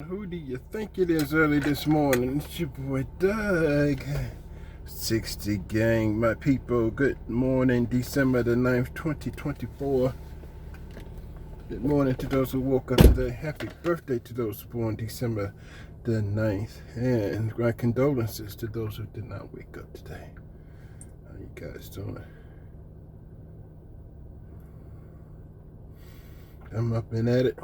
Who do you think it is early this morning? It's your boy Doug. 60 gang, my people. Good morning, December the 9th, 2024. Good morning to those who woke up today. Happy birthday to those born December the 9th. And my condolences to those who did not wake up today. How you guys doing? I'm up and at it.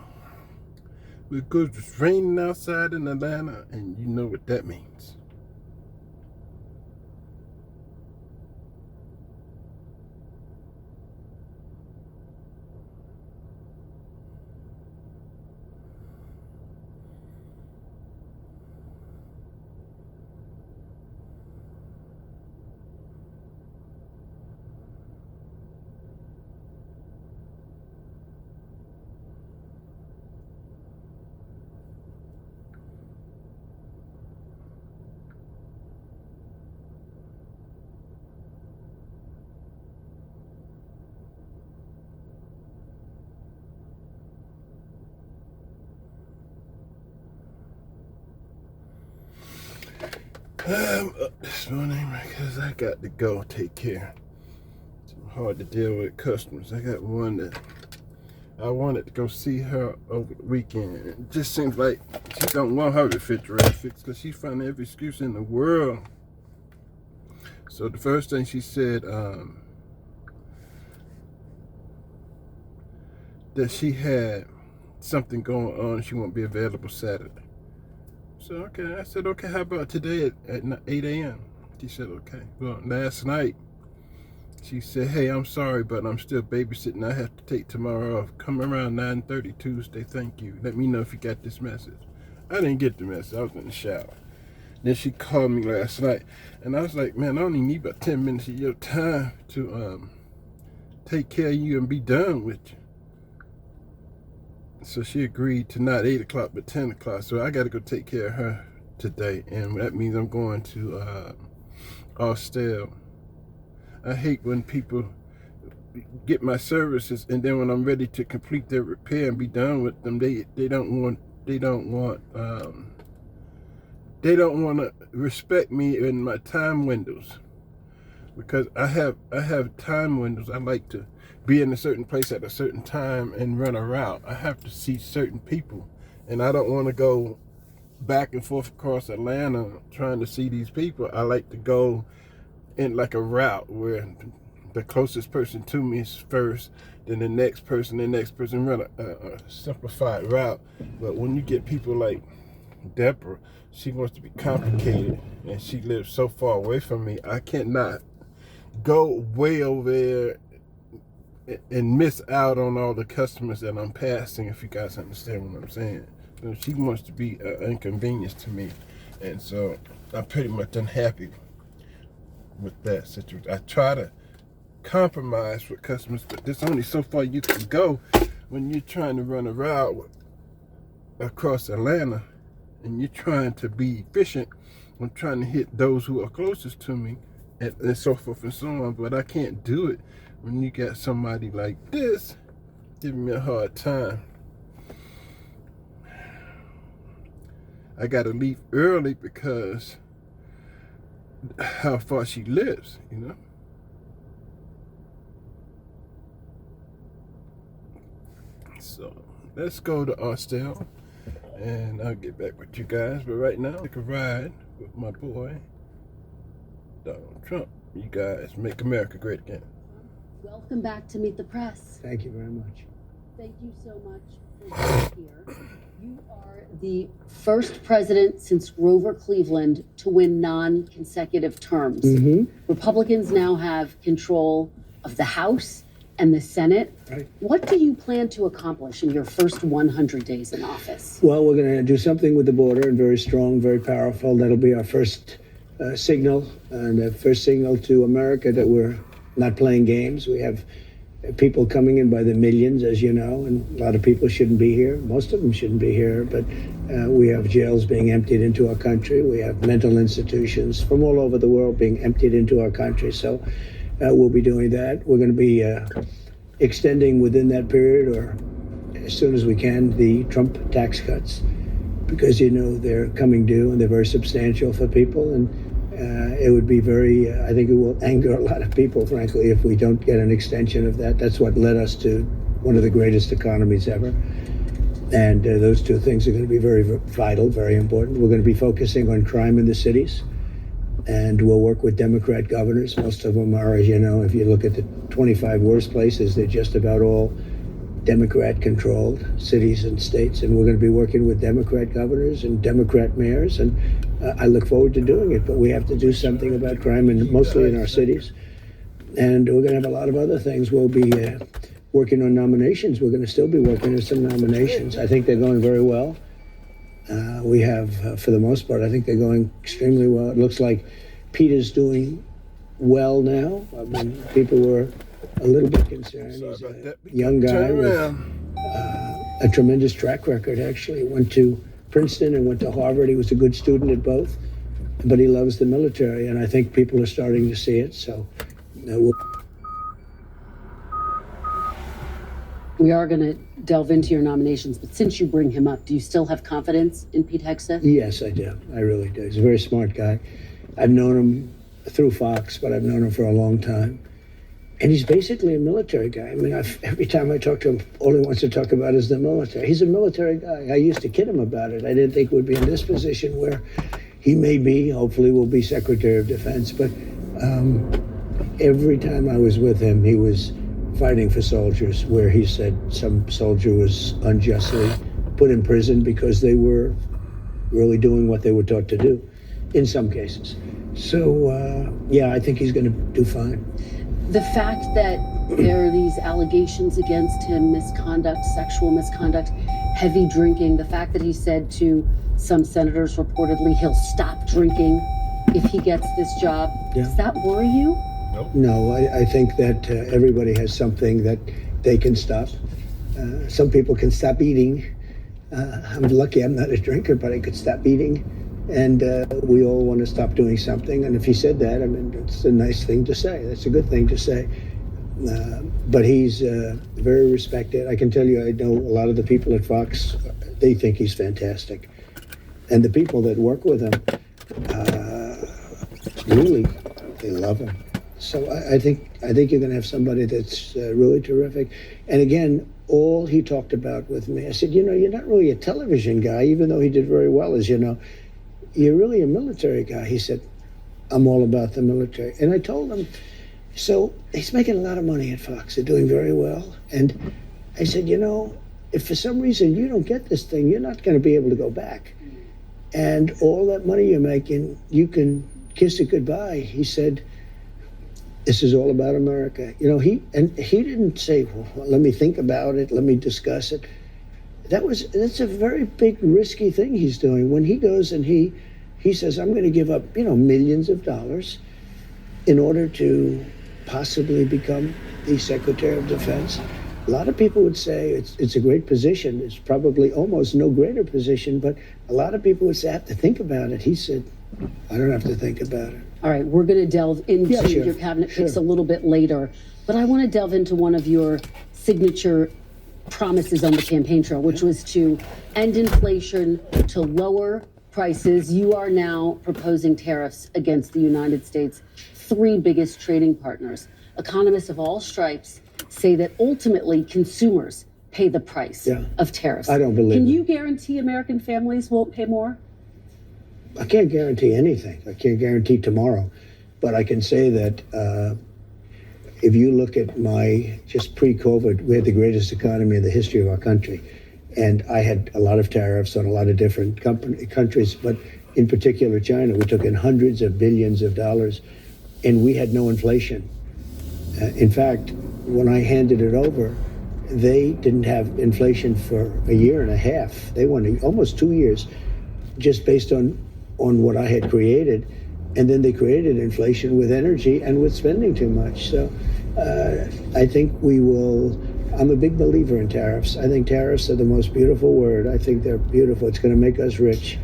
Because it's raining outside in Atlanta, and you know what that means. I'm up this morning because I got to go take care. It's hard to deal with customers. I got one that I wanted to go see her over the weekend. It just seems like she don't want her refrigerator fixed because she's finding every excuse in the world. So the first thing she said, that she had something going on. She won't be available Saturday. So, okay. I said, okay, how about today at 8 a.m.? She said, okay. Well, last night, she said, hey, I'm sorry, but I'm still babysitting. I have to take tomorrow off. Come around 9:30 Tuesday. Thank you. Let me know if you got this message. I didn't get the message. I was in the shower. Then she called me last night, and I was like, man, I only need about 10 minutes of your time to take care of you and be done with you. So she agreed to not 8 o'clock, but 10 o'clock. So I got to go take care of her today. And that means I'm going to Austell. I hate when people get my services and then when I'm ready to complete their repair and be done with them, they don't want to respect me in my time windows. Because I have time windows. I like to be in a certain place at a certain time and run a route. I have to see certain people, and I don't want to go back and forth across Atlanta trying to see these people. I like to go in like a route where the closest person to me is first, then the next person, run a simplified route. But when you get people like Deborah, she wants to be complicated, and she lives so far away from me. I cannot go way over there and miss out on all the customers that I'm passing, if you guys understand what I'm saying. So she wants to be an inconvenience to me, and so I'm pretty much unhappy with that situation. I try to compromise with customers, but there's only so far you can go when you're trying to run a route across Atlanta and you're trying to be efficient. I'm trying to hit those who are closest to me and so forth and so on, but I can't do it when you got somebody like this giving me a hard time. I got to leave early because how far she lives, you know. So let's go to Austell and I'll get back with you guys. But right now, take a ride with my boy Donald Trump. You guys make America great again. Welcome back to Meet the Press. Thank you very much. Thank you so much for being here. You are the first president since Grover Cleveland to win non-consecutive terms. Republicans now have control of the House and the Senate. Right. What do you plan to accomplish in your first 100 days in office? Well, we're going to do something with the border, and very strong, very powerful. That'll be our first signal, and the first signal to America that we're not playing games. We have people coming in by the millions, as you know, and a lot of people shouldn't be here. Most of them shouldn't be here, but we have jails being emptied into our country. We have mental institutions from all over the world being emptied into our country. So we'll be doing that. We're going to be extending within that period, or as soon as we can, the Trump tax cuts. because they're coming due and they're very substantial for people, and it would be very, I think it will anger a lot of people, frankly, if we don't get an extension of that. That's what led us to one of the greatest economies ever. And those two things are going to be very vital, very important. We're going to be focusing on crime in the cities, and we'll work with Democrat governors. Most of them are, as you know, if you look at the 25 worst places, they're just about all Democrat-controlled cities and states. And we're going to be working with Democrat governors and Democrat mayors, and I look forward to doing it. But we have to do something about crime, and mostly in our cities. And we're going to have a lot of other things. We'll be working on nominations. We're going to still be working on some nominations. I think they're going very well. We have, for the most part, I think they're going extremely well. It looks like Peter's doing well now. I mean, people were a little bit concerned. He's a young guy with a tremendous track record, actually. Went to Princeton and went to Harvard. He was a good student at both, but he loves the military, and I think people are starting to see it. So We are going to delve into your nominations, but since you bring him up, do you still have confidence in Pete Hegseth? Yes, I do. I really do. He's a very smart guy. I've known him through Fox, but I've known him for a long time. And he's basically a military guy. I mean, every time I talk to him, all he wants to talk about is the military. He's a military guy. I used to kid him about it. I didn't think we'd be in this position where he may be, hopefully will be Secretary of Defense. But every time I was with him, he was fighting for soldiers, where he said some soldier was unjustly put in prison because they were really doing what they were taught to do, in some cases. So, yeah, I think he's going to do fine. The fact that there are these allegations against him, misconduct, sexual misconduct, heavy drinking, the fact that he said to some senators reportedly he'll stop drinking if he gets this job, does that worry you? No, I think that everybody has something that they can stop. Some people can stop eating. I'm lucky I'm not a drinker, but I could stop eating. And we all want to stop doing something. And if he said that, I mean, it's a nice thing to say. That's a good thing to say. But he's very respected. I can tell you, I know a lot of the people at Fox, they think he's fantastic. And the people that work with him, really, they love him. So I think you're going to have somebody that's really terrific. And again, all he talked about with me, I said, you're not really a television guy, even though he did very well, as you know. You're really a military guy. He said, I'm all about the military. And I told him, so he's making a lot of money at Fox. They're doing very well. And I said, if for some reason you don't get this thing, you're not going to be able to go back. And all that money you're making, you can kiss it goodbye. He said, this is all about America. He didn't say, well, let me think about it. Let me discuss it. That's a very big, risky thing he's doing. When he goes and he says, I'm going to give up, millions of dollars in order to possibly become the Secretary of Defense. A lot of people would say it's a great position. It's probably almost no greater position, but a lot of people would say, I have to think about it. He said, I don't have to think about it. All right, we're going to delve into your cabinet picks a little bit later, but I want to delve into one of your signature promises on the campaign trail, which was to end inflation, to lower prices. You are now proposing tariffs against the United States' three biggest trading partners. Economists of all stripes say that ultimately consumers pay the price of tariffs. I don't believe it. Can you guarantee American families won't pay more? I can't guarantee anything. I can't guarantee tomorrow. But I can say that if you look at just pre-COVID, we had the greatest economy in the history of our country. And I had a lot of tariffs on a lot of different countries, but in particular China. We took in hundreds of billions of dollars, and we had no inflation. In fact, when I handed it over, they didn't have inflation for a year and a half. They went almost 2 years, just based on what I had created. And then they created inflation with energy and with spending too much. So I think I'm a big believer in tariffs. I think tariffs are the most beautiful word. I think they're beautiful. It's going to make us rich.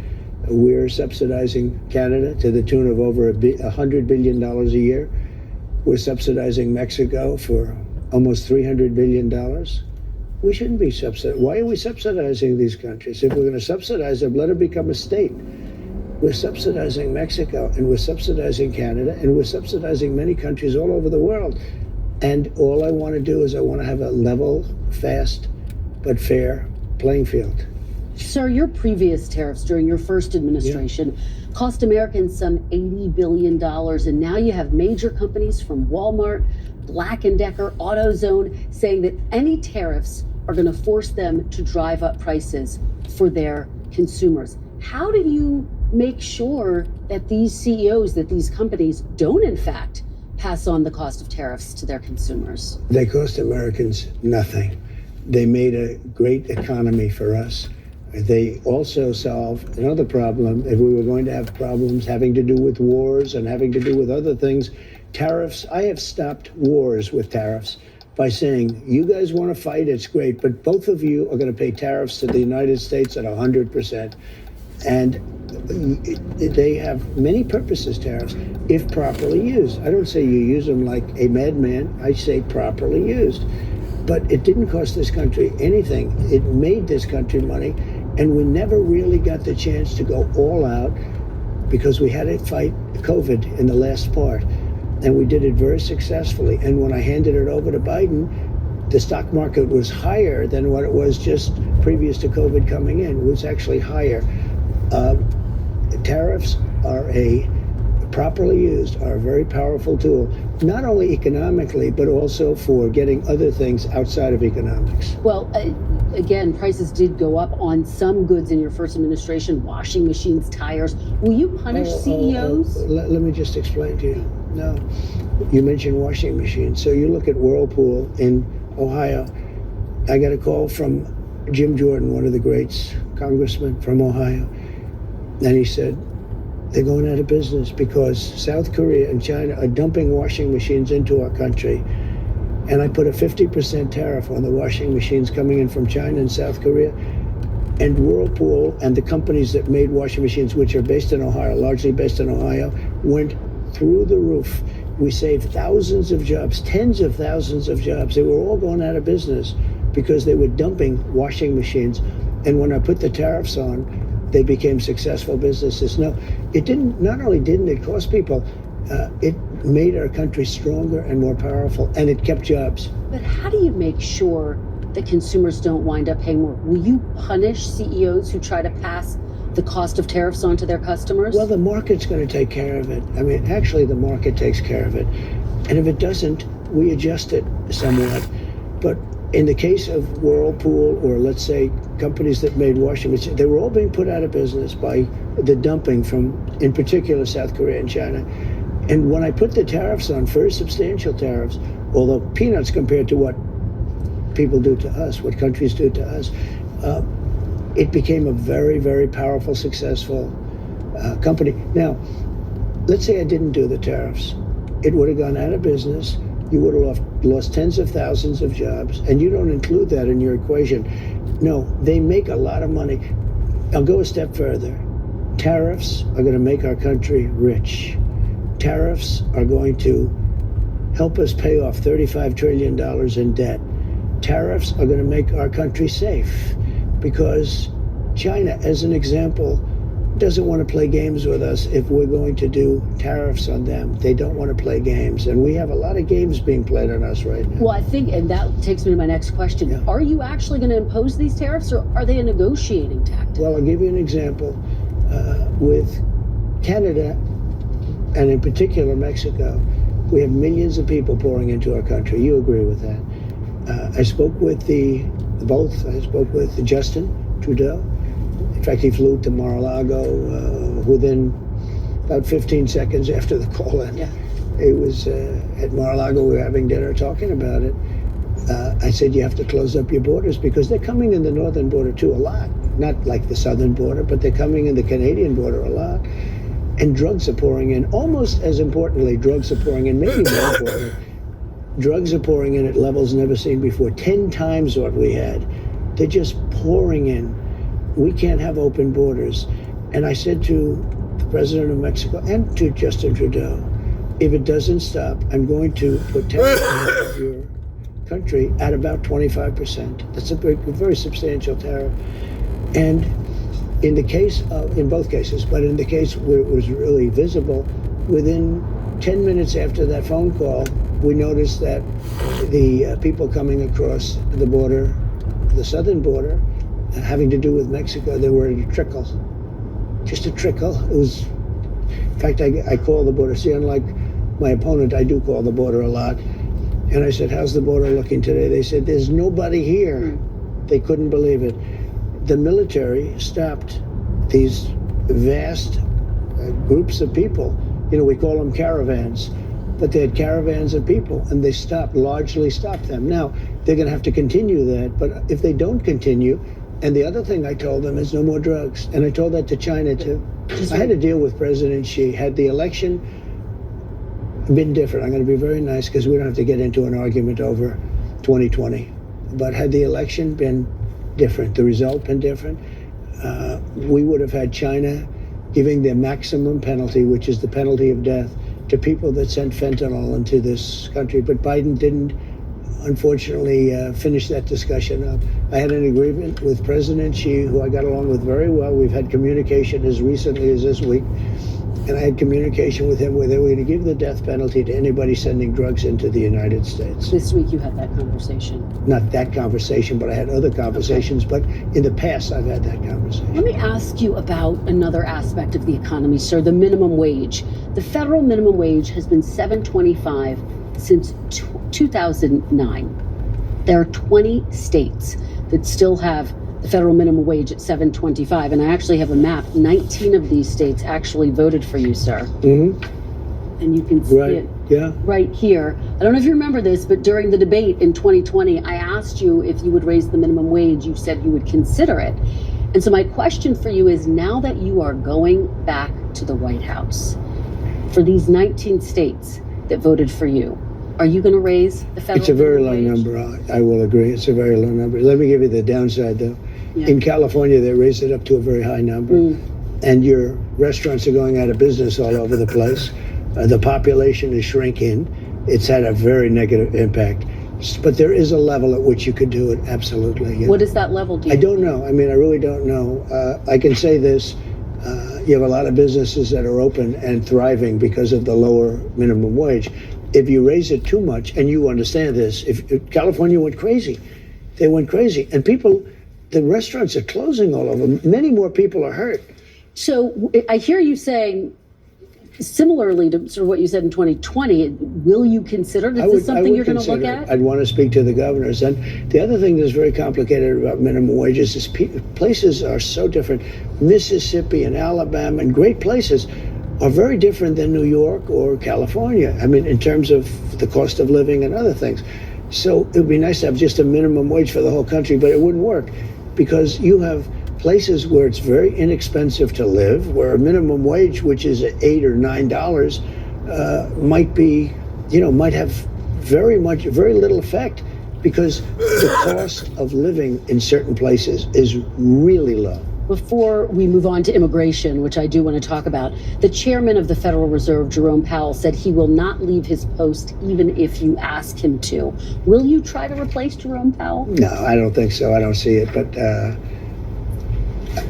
We're subsidizing Canada to the tune of over $100 billion a year. We're subsidizing Mexico for almost $300 billion. We shouldn't be subsidizing. Why are we subsidizing these countries? If we're going to subsidize them, let them become a state. We're subsidizing Mexico, and we're subsidizing Canada, and we're subsidizing many countries all over the world. And all I want to do is I want to have a level, fast, but fair playing field. Sir, your previous tariffs during your first administration cost Americans some $80 billion, and now you have major companies from Walmart, Black & Decker, AutoZone saying that any tariffs are going to force them to drive up prices for their consumers. How do you make sure that these CEOs, that these companies don't in fact pass on the cost of tariffs to their consumers? They cost Americans nothing. They made a great economy for us. They also solve another problem. If we were going to have problems having to do with wars and having to do with other things, tariffs, I have stopped wars with tariffs by saying, you guys want to fight, it's great, but both of you are going to pay tariffs to the United States at 100%. And they have many purposes, tariffs, if properly used. I don't say you use them like a madman. I say properly used. But it didn't cost this country anything. It made this country money, and we never really got the chance to go all out because we had to fight COVID in the last part, and we did it very successfully. And when I handed it over to Biden, the stock market was higher than what it was just previous to COVID coming in. It was actually higher. Tariffs are properly used, are a very powerful tool, not only economically, but also for getting other things outside of economics. Well, again, prices did go up on some goods in your first administration, washing machines, tires. Will you punish CEOs? Let me just explain to you. No. You mentioned washing machines. So you look at Whirlpool in Ohio. I got a call from Jim Jordan, one of the greats, congressman from Ohio. And he said, they're going out of business because South Korea and China are dumping washing machines into our country. And I put a 50% tariff on the washing machines coming in from China and South Korea. And Whirlpool and the companies that made washing machines, which are based in Ohio, largely based in Ohio, went through the roof. We saved thousands of jobs, tens of thousands of jobs. They were all going out of business because they were dumping washing machines. And when I put the tariffs on, they became successful businesses. No, it didn't. Not only didn't it cost people, it made our country stronger and more powerful, and it kept jobs. But how do you make sure that consumers don't wind up paying more? Will you punish CEOs who try to pass the cost of tariffs on to their customers? Well, the market's going to take care of it. I mean, actually, the market takes care of it. And if it doesn't, we adjust it somewhat. But in the case of Whirlpool, or let's say companies that made washing machines, they were all being put out of business by the dumping from, in particular, South Korea and China. And when I put the tariffs on, very substantial tariffs, although peanuts compared to what people do to us, what countries do to us, it became a very, very powerful, successful company. Now, let's say I didn't do the tariffs. It would have gone out of business. You would have lost tens of thousands of jobs, and you don't include that in your equation. No, they make a lot of money. I'll go a step further. Tariffs are going to make our country rich. Tariffs are going to help us pay off $35 trillion in debt. Tariffs are going to make our country safe because China, as an example, doesn't want to play games with us if we're going to do tariffs on them. They don't want to play games. And we have a lot of games being played on us right now. Well, I think, and that takes me to my next question. Yeah. Are you actually going to impose these tariffs, or are they a negotiating tactic? Well, I'll give you an example. With Canada, and in particular Mexico, we have millions of people pouring into our country. You agree with that? I spoke with both. I spoke with Justin Trudeau. In fact, he flew to Mar-a-Lago within about 15 seconds after the call ended. Yeah. It was at Mar-a-Lago, we were having dinner talking about it. I said, you have to close up your borders because they're coming in the northern border too a lot. Not like the southern border, but they're coming in the Canadian border a lot. And drugs are pouring in. Almost as importantly, drugs are pouring in, maybe more importantly. Drugs are pouring in at levels never seen before, 10 times what we had. They're just pouring in. We can't have open borders. And I said to the president of Mexico and to Justin Trudeau, if it doesn't stop, I'm going to put tariffs on your country at about 25%. That's a very substantial tariff. And in both cases, but in the case where it was really visible, within 10 minutes after that phone call, we noticed that the people coming across the border, the southern border, having to do with Mexico, they were at a trickle. Just a trickle. It was, in fact, I call the border. See, unlike my opponent, I do call the border a lot. And I said, how's the border looking today? They said, there's nobody here. They couldn't believe it. The military stopped these vast groups of people. You know, we call them caravans, but they had caravans of people, and they largely stopped them. Now, they're going to have to continue that, but if they don't continue, and the other thing I told them is no more drugs, and I told that to China too. I had to deal with President Xi. Had the election been different, I'm going to be very nice because we don't have to get into an argument over 2020, but had the election been different, the result been different, we would have had China giving the maximum penalty, which is the penalty of death, to people that sent fentanyl into this country. But Biden didn't, unfortunately, finish that discussion up. I had an agreement with President Xi, who I got along with very well. We've had communication as recently as this week. And I had communication with him where they were going to give the death penalty to anybody sending drugs into the United States. This week you had that conversation. Not that conversation, but I had other conversations. Okay. But in the past, I've had that conversation. Let me ask you about another aspect of the economy, sir, the minimum wage. The federal minimum wage has been $7.25 since 2009. There are 20 states that still have the federal minimum wage at $7.25, and I actually have a map. 19 of these states actually voted for you, sir. Mm-hmm. And you can see it right here. I don't know if you remember this, but during the debate in 2020, I asked you if you would raise the minimum wage. You said you would consider it. And so my question for you is, now that you are going back to the White House, for these 19 states that voted for you, are you going to raise the federal minimum wage? It's a very low number. I will agree. It's a very low number. Let me give you the downside, though. Yeah. In California, they raised it up to a very high number. And your restaurants are going out of business all over the place. The population is shrinking. It's had a very negative impact. But there is a level at which you could do it, absolutely. Yeah. What is that level, do you I don't know. I mean, I really don't know. I can say this. You have a lot of businesses that are open and thriving because of the lower minimum wage. If you raise it too much, and you understand this, if California went crazy, they went crazy. And people, the restaurants are closing all over. Many more people are hurt. So I hear you saying, similarly to sort of what you said in 2020, will you consider, is this something you're going to look at? I'd want to speak to the governors. And the other thing that's very complicated about minimum wages is places are so different. Mississippi and Alabama and great places are very different than New York or California. I mean, in terms of the cost of living and other things. So it would be nice to have just a minimum wage for the whole country, but it wouldn't work because you have places where it's very inexpensive to live, where a minimum wage, which is $8 or $9, might have very little effect because the cost of living in certain places is really low. Before we move on to immigration, which I do want to talk about, the chairman of the Federal Reserve, Jerome Powell, said he will not leave his post even if you ask him to. Will you try to replace Jerome Powell? No, I don't think so. I don't see it. But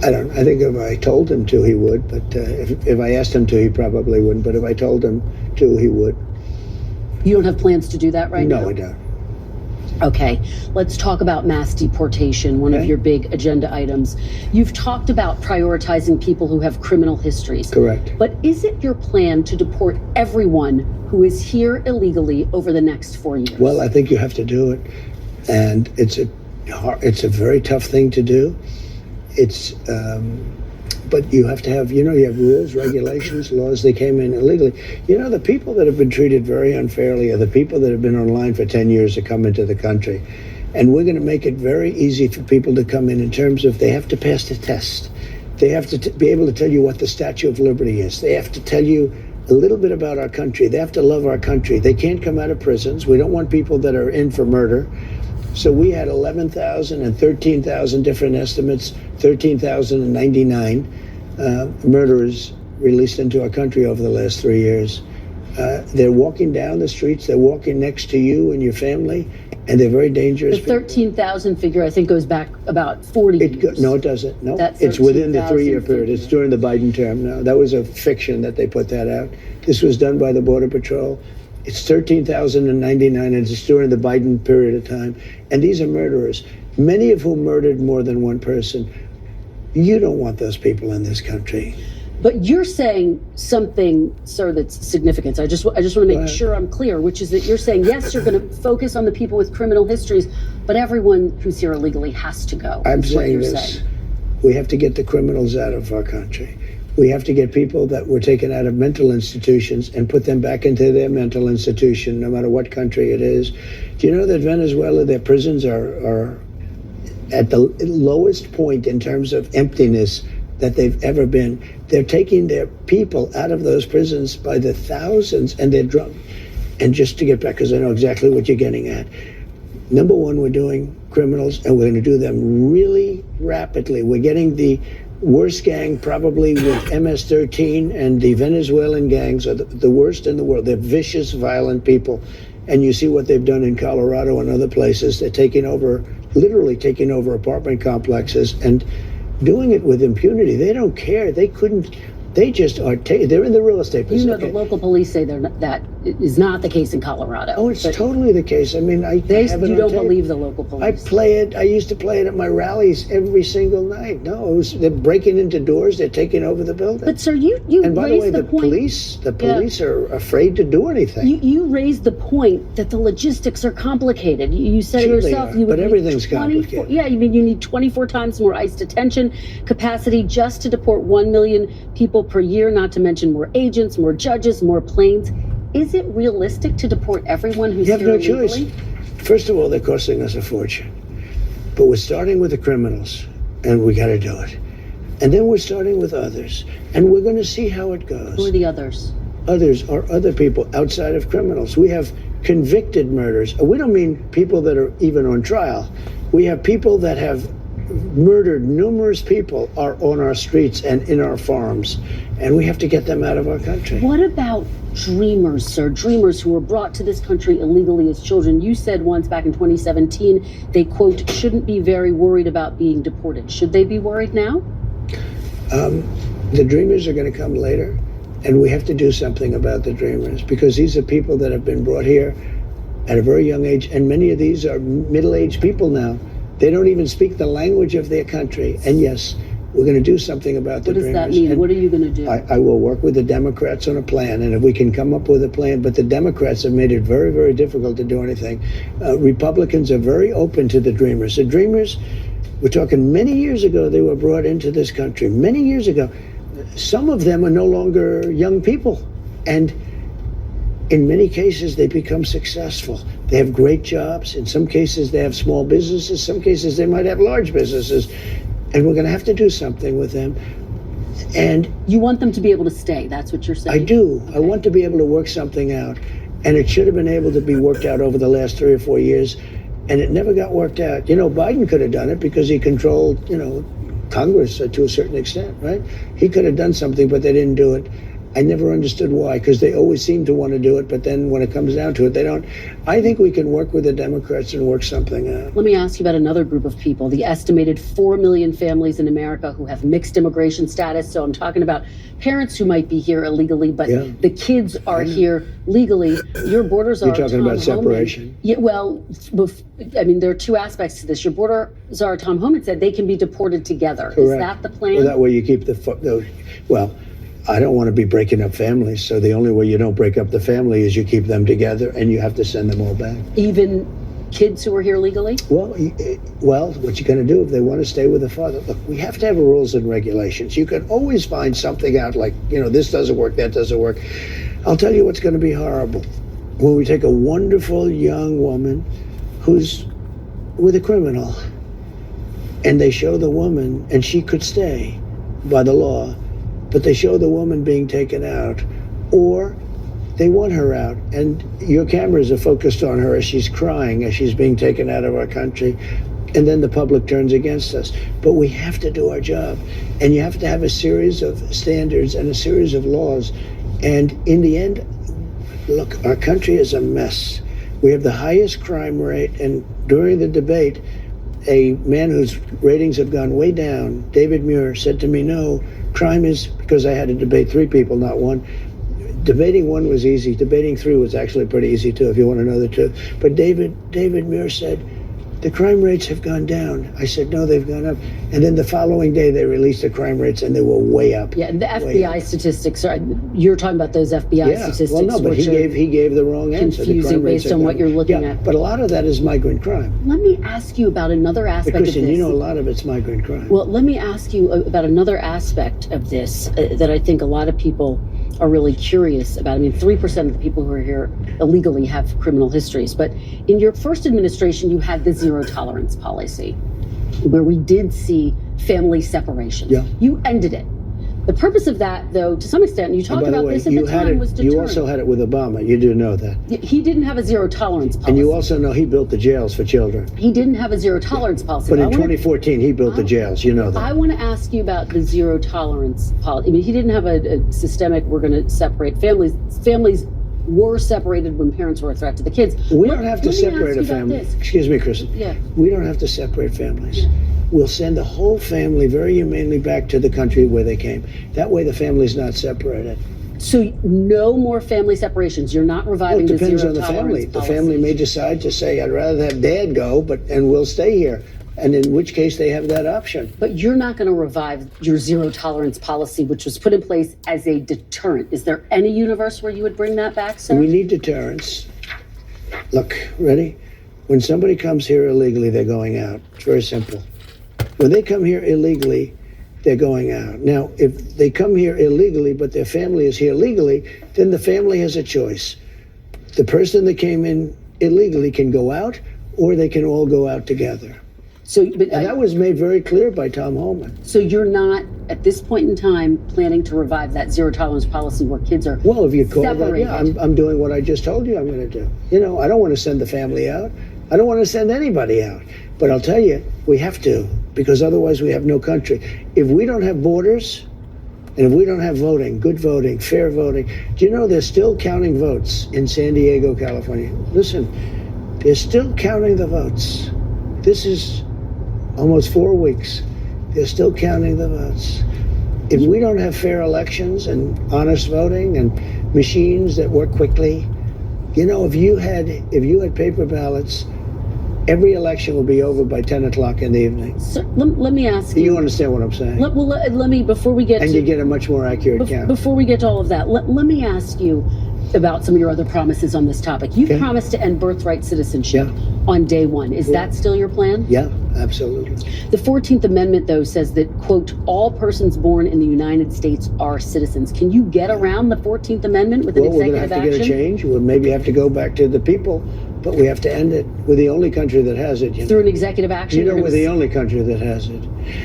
I think if I told him to, he would. But if I asked him to, he probably wouldn't. But if I told him to, he would. You don't have plans to do that right now? No, I don't. Okay, let's talk about mass deportation, one of your big agenda items. You've talked about prioritizing people who have criminal histories. Correct. But is it your plan to deport everyone who is here illegally over the next 4 years? Well, I think you have to do it. And it's a very tough thing to do. But you have to have, you have rules, regulations, laws. They came in illegally. The people that have been treated very unfairly are the people that have been online for 10 years to come into the country. And we're going to make it very easy for people to come in terms of they have to pass the test. They have to be able to tell you what the Statue of Liberty is. They have to tell you a little bit about our country. They have to love our country. They can't come out of prisons. We don't want people that are in for murder. So we had 11,000 and 13,000 different estimates, 13,099 murderers released into our country over the last 3 years. They're walking down the streets. They're walking next to you and your family, and they're very dangerous. The 13,000 figure, I think, goes back about 40 years. No, it doesn't. No, That it's within the 3-year 13,000 period. It's during the Biden term. No, that was a fiction that they put that out. This was done by the Border Patrol. It's 13,099, and it's during the Biden period of time. And these are murderers, many of whom murdered more than one person. You don't want those people in this country. But you're saying something, sir, that's significant. I just want to make sure I'm clear, which is that you're saying, yes, you're going to focus on the people with criminal histories, but everyone who's here illegally has to go. I'm saying this. We have to get the criminals out of our country. We have to get people that were taken out of mental institutions and put them back into their mental institution, no matter what country it is. Do you know that Venezuela, their prisons are at the lowest point in terms of emptiness that they've ever been? They're taking their people out of those prisons by the thousands, and they're drunk. And just to get back, because I know exactly what you're getting at. Number one, we're doing criminals, and we're going to do them really rapidly. We're getting the worst gang probably with MS-13, and the Venezuelan gangs are the worst in the world. They're vicious, violent people. And you see what they've done in Colorado and other places. They're taking over, literally taking over apartment complexes and doing it with impunity. They don't care. They couldn't. They just are. They're in the real estate business. You know, the local police say that is not the case in Colorado. Oh, it's totally the case. I mean, you don't believe the local police. I play it. I used to play it at my rallies every single night. No, they're breaking into doors. They're taking over the building. But sir, you and by the way, the police are afraid to do anything. You raised the point that the logistics are complicated. You said it yourself. But everything's complicated. Yeah, you mean you need 24 times more ICE detention capacity just to deport 1 million people per year, not to mention more agents, more judges, more planes. Is it realistic to deport everyone who's here illegally? You have no choice. First of all, they're costing us a fortune. But we're starting with the criminals, and we got to do it. And then we're starting with others, and we're going to see how it goes. Who are the others? Others are other people outside of criminals. We have convicted murders. We don't mean people that are even on trial. We have people that have murdered numerous people are on our streets and in our farms, and we have to get them out of our country. What about dreamers, sir? Dreamers who were brought to this country illegally as children. You said once back in 2017, they, quote, shouldn't be very worried about being deported. Should they be worried now? The dreamers are going to come later, and we have to do something about the dreamers, because these are people that have been brought here at a very young age, and many of these are middle-aged people now. They don't even speak the language of their country. And yes, we're going to do something about the dreamers. What does that mean? What are you going to do? I will work with the Democrats on a plan, and if we can come up with a plan, but the Democrats have made it very, very difficult to do anything. Republicans are very open to the dreamers. The dreamers, we're talking many years ago, they were brought into this country, many years ago. Some of them are no longer young people, and in many cases, they become successful. They have great jobs. In some cases, they have small businesses. Some cases, they might have large businesses. And we're going to have to do something with them. And you want them to be able to stay. That's what you're saying. I do. Okay. I want to be able to work something out. And it should have been able to be worked out over the last 3 or 4 years. And it never got worked out. You know, Biden could have done it because he controlled, Congress to a certain extent, right? He could have done something, but they didn't do it. I never understood why, because they always seem to want to do it, but then when it comes down to it, they don't. I think we can work with the Democrats and work something out. Let me ask you about another group of people, the estimated 4 million families in America who have mixed immigration status. So I'm talking about parents who might be here illegally, but the kids are here legally. Your borders are You're talking about separation? Yeah, well, I mean, there are two aspects to this. Your border czar, Tom Homan, said they can be deported together. Correct. Is that the plan? Well, that way you keep well, I don't want to be breaking up families, so the only way you don't break up the family is you keep them together, and you have to send them all back. Even kids who are here legally? Well, what you're going to do if they want to stay with the father? Look, we have to have rules and regulations. You can always find something out like, this doesn't work, that doesn't work. I'll tell you what's going to be horrible. When we take a wonderful young woman who's with a criminal, and they show the woman, and she could stay by the law, but they show the woman being taken out, or they want her out, and your cameras are focused on her as she's crying, as she's being taken out of our country, and then the public turns against us. But we have to do our job, and you have to have a series of standards and a series of laws, and in the end, look, our country is a mess. We have the highest crime rate, and during the debate, a man whose ratings have gone way down, David Muir, said to me, no, crime is, because I had to debate 3 people, not one. Debating 1 was easy. Debating 3 was actually pretty easy, too, if you want to know the truth. But David Muir said, the crime rates have gone down. I said, no, they've gone up. And then the following day, they released the crime rates, and they were way up. Yeah, the FBI statistics are, you're talking about those FBI statistics. Well, no, but he gave the wrong answer. Confusing based on what you're looking at. But a lot of that is migrant crime. Let me ask you about another aspect of this. Christian, you know a lot of it's migrant crime. Well, let me ask you about another aspect of this that I think a lot of people are really curious about. I mean, 3% of the people who are here illegally have criminal histories. But in your first administration, you had the zero tolerance policy, where we did see family separation. Yeah. You ended it. The purpose of that, though, to some extent, you talked about this at the time, was deterrent. You also had it with Obama. You do know that. He didn't have a zero tolerance policy. And you also know he built the jails for children. He didn't have a zero tolerance policy. But in 2014, he built the jails. You know that. I want to ask you about the zero tolerance policy. I mean, he didn't have a systemic, we're going to separate families. Families were separated when parents were a threat to the kids. We don't have to separate a family. Excuse me, Kristen. Yeah. We don't have to separate families. Yeah. We'll send the whole family very humanely back to the country where they came. That way the family's not separated. So no more family separations. You're not reviving the zero tolerance policy. It depends on the family. The family may decide to say, I'd rather have dad go, and we'll stay here. And in which case they have that option. But you're not going to revive your zero tolerance policy, which was put in place as a deterrent. Is there any universe where you would bring that back, sir? We need deterrence. Look, ready? When somebody comes here illegally, they're going out. It's very simple. When they come here illegally, they're going out. Now, if they come here illegally, but their family is here legally, then the family has a choice. The person that came in illegally can go out, or they can all go out together. And that was made very clear by Tom Homan. So you're not, at this point in time, planning to revive that zero tolerance policy where kids are Well, if you call separated. that, yeah, I'm doing what I just told you I'm going to do. You know, I don't want to send the family out. I don't want to send anybody out. But I'll tell you, we have to, because otherwise we have no country. If we don't have borders, and if we don't have voting, good voting, fair voting, do you know they're still counting votes in San Diego, California? Listen, they're still counting the votes. This is almost 4 weeks. They're still counting the votes. If we don't have fair elections and honest voting and machines that work quickly, you know, if you had paper ballots, every election will be over by 10 o'clock in the evening. So, let me ask you. You understand what I'm saying? Let me, before we get and to... you get a much more accurate count. Before we get to all of that, let me ask you about some of your other promises on this topic. You promised to end birthright citizenship on day one. Is that still your plan? Yeah, absolutely. The 14th Amendment, though, says that, quote, all persons born in the United States are citizens. Can you get around the 14th Amendment with an executive action? We're going to have to get a change. We'll maybe have to go back to the people, but we have to end it. We're the only country that has it. Through an executive action? You know, we're the only country that has it.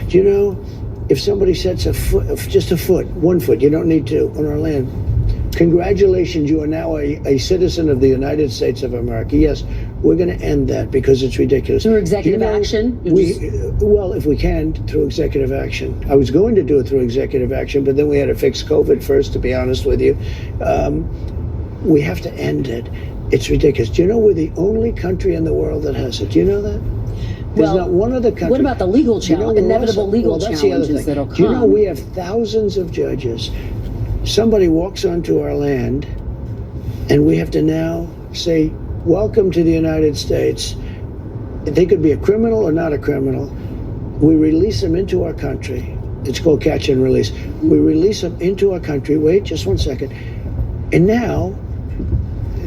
Do you know, if somebody sets a foot, just a foot, 1 foot, you don't need to, on our land, congratulations, you are now a citizen of the United States of America. Yes, we're going to end that because it's ridiculous. Through executive action? Well, if we can, through executive action. I was going to do it through executive action, but then we had to fix COVID first, to be honest with you. We have to end it. It's ridiculous. Do you know we're the only country in the world that has it? Do you know that? There's not one other country. What about the legal challenge, inevitable legal challenges that'll come? Do you know we have thousands of judges? Somebody walks onto our land, and we have to now say, welcome to the United States. They could be a criminal or not a criminal. We release them into our country. It's called catch and release. We release them into our country. Wait, just 1 second. And now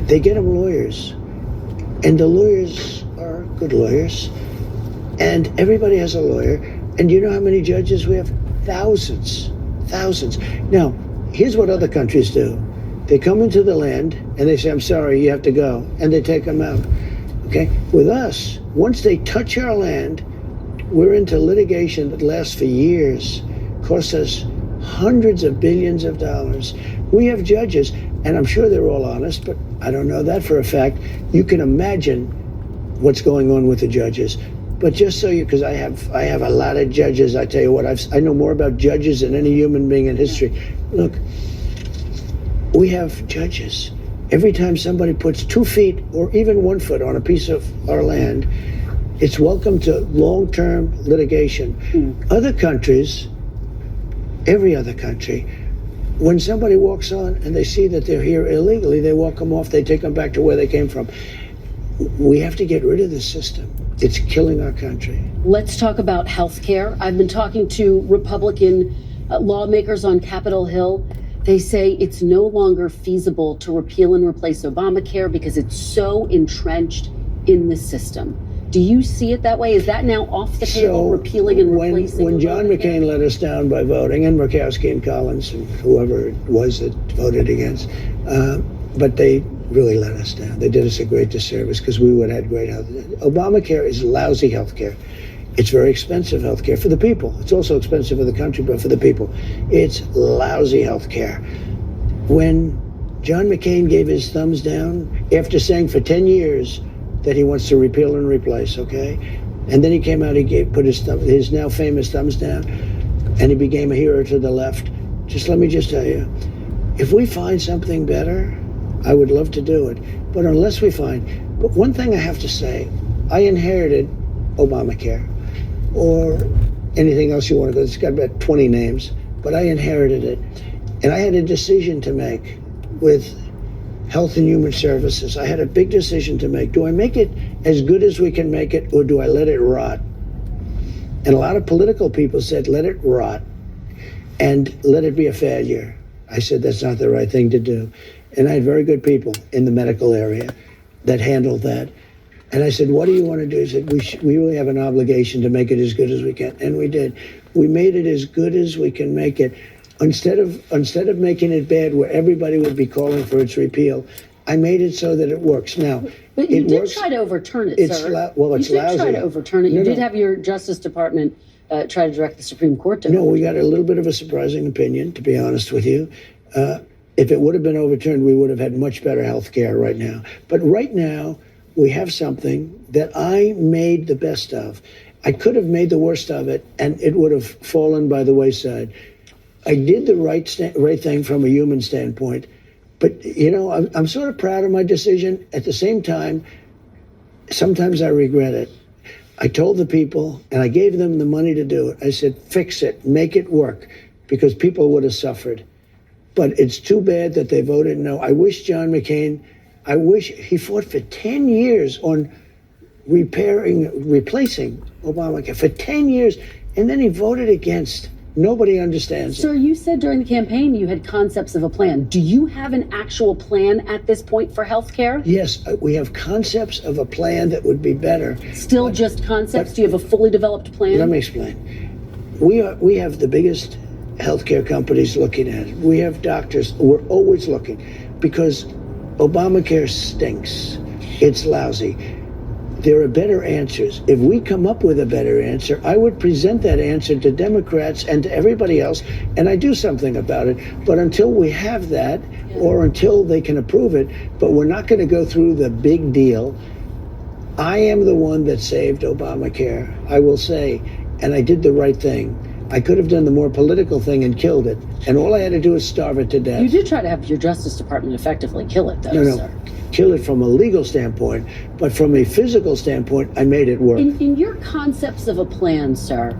they get them lawyers. And the lawyers are good lawyers. And everybody has a lawyer. And do you know how many judges we have? Thousands. Thousands. Now, here's what other countries do. They come into the land and they say, I'm sorry, you have to go. And they take them out. Okay? With us, once they touch our land, we're into litigation that lasts for years, costs us hundreds of billions of dollars. We have judges, and I'm sure they're all honest, but I don't know that for a fact. You can imagine what's going on with the judges. But just so you, because I have a lot of judges, I tell you what, I know more about judges than any human being in history. Look, we have judges. Every time somebody puts 2 feet or even 1 foot on a piece of our land, it's welcome to long-term litigation. Other countries, every other country, when somebody walks on and they see that they're here illegally, they walk them off, they take them back to where they came from. We have to get rid of this system. It's killing our country. Let's talk about health care. I've been talking to Republican lawmakers on Capitol Hill. They say it's no longer feasible to repeal and replace Obamacare because it's so entrenched in the system. Do you see it that way? Is that now off the table, repealing and replacing? When John McCain let us down by voting, and Murkowski and Collins and whoever it was that voted against, but they really let us down. They did us a great disservice because we would have had great health. Obamacare is lousy health care. It's very expensive health care for the people. It's also expensive for the country, but for the people, it's lousy health care. When John McCain gave his thumbs down after saying for 10 years that he wants to repeal and replace, okay? And then he came out, put his now famous thumbs down, and he became a hero to the left. Let me tell you, if we find something better, I would love to do it. But unless we find, but one thing I have to say, I inherited Obamacare, or anything else you want to go, it's got about 20 names, but I inherited it. And I had a decision to make with Health and Human Services. I had a big decision to make. Do I make it as good as we can make it, or do I let it rot? And a lot of political people said, let it rot and let it be a failure. I said, that's not the right thing to do. And I had very good people in the medical area that handled that. And I said, what do you want to do? He said, we really have an obligation to make it as good as we can. And we did. We made it as good as we can make it. Instead of making it bad where everybody would be calling for its repeal, I made it so that it works. Now, but you did try to overturn it, sir. It's you did lousy. try to overturn it. You did have your Justice Department try to direct the Supreme Court to. No, we got a little bit of a surprising opinion, to be honest with you. If it would have been overturned, we would have had much better health care right now. But right now, we have something that I made the best of. I could have made the worst of it, and it would have fallen by the wayside. I did the right thing from a human standpoint. But, you know, I'm sort of proud of my decision. At the same time, sometimes I regret it. I told the people, and I gave them the money to do it. I said, fix it, make it work, because people would have suffered. But it's too bad that they voted no. I wish John McCain, he fought for 10 years on replacing Obamacare, for 10 years, and then he voted against. Nobody understands it. Sir, you said during the campaign you had concepts of a plan. Do you have an actual plan at this point for health care? Yes, we have concepts of a plan that would be better. Still just concepts? Do you have a fully developed plan? Let me explain. We have the biggest healthcare companies looking at it. We have doctors. We're always looking because Obamacare stinks. It's lousy. There are better answers. If we come up with a better answer, I would present that answer to Democrats and to everybody else, and I do something about it. But until we have that, or until they can approve it, but we're not going to go through the big deal. I am the one that saved Obamacare, I will say, and I did the right thing. I could have done the more political thing and killed it, and all I had to do is starve it to death. You did try to have your Justice Department effectively kill it, though, sir. Kill it from a legal standpoint, but from a physical standpoint, I made it work. In your concepts of a plan, sir,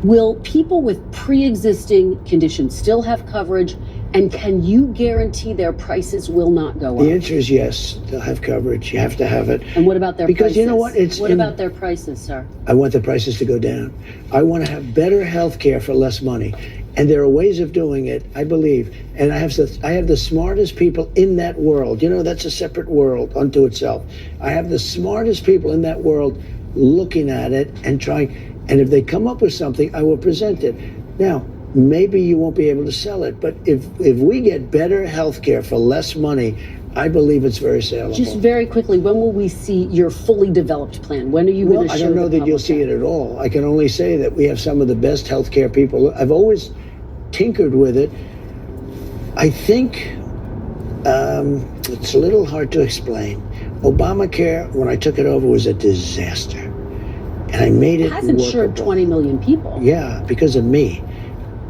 will people with pre-existing conditions still have coverage, and can you guarantee their prices will not go up? The answer is yes, they'll have coverage. You have to have it. And what about their prices? Because you know what? What about their prices, sir? I want the prices to go down. I want to have better health care for less money. And there are ways of doing it, I believe. And I have the smartest people in that world. You know, that's a separate world unto itself. I have the smartest people in that world looking at it and trying. And if they come up with something, I will present it. Now, maybe you won't be able to sell it, but if we get better health care for less money, I believe it's very saleable. Just very quickly, when will we see your fully developed plan? When are you going to show I don't know that you'll see it at all. I can only say that we have some of the best healthcare people. I've always tinkered with it. I think it's a little hard to explain. Obamacare, when I took it over, was a disaster. And I made it has insured 20 million people. Yeah, because of me.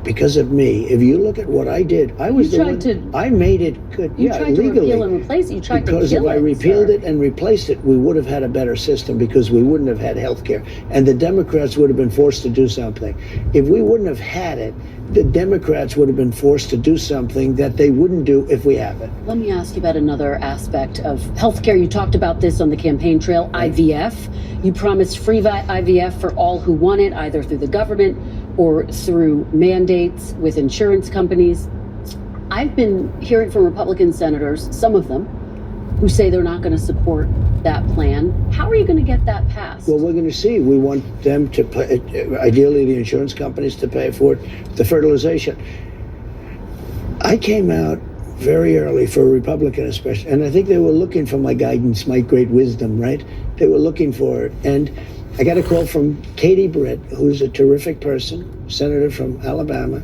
because of me. If you look at what I did, I was You the tried one. to- I made it good. You Yeah, tried to legally. repeal and replace it. You tried Because to kill if I it, repealed sir. it and replaced it, we would have had a better system because we wouldn't have had health care. And the Democrats would have been forced to do something. If we wouldn't have had it, the Democrats would have been forced to do something that they wouldn't do if we have it. Let me ask you about another aspect of healthcare. You talked about this on the campaign trail, IVF. You promised free IVF for all who want it, either through the government or through mandates with insurance companies. I've been hearing from Republican senators, some of them, who say they're not going to support that plan. How are you going to get that passed? Well, we're going to see. We want them to pay, ideally the insurance companies to pay for it, the fertilization. I came out very early for a Republican especially, and I think they were looking for my guidance, my great wisdom, right? They were looking for it. And I got a call from Katie Britt, who's a terrific person, senator from Alabama,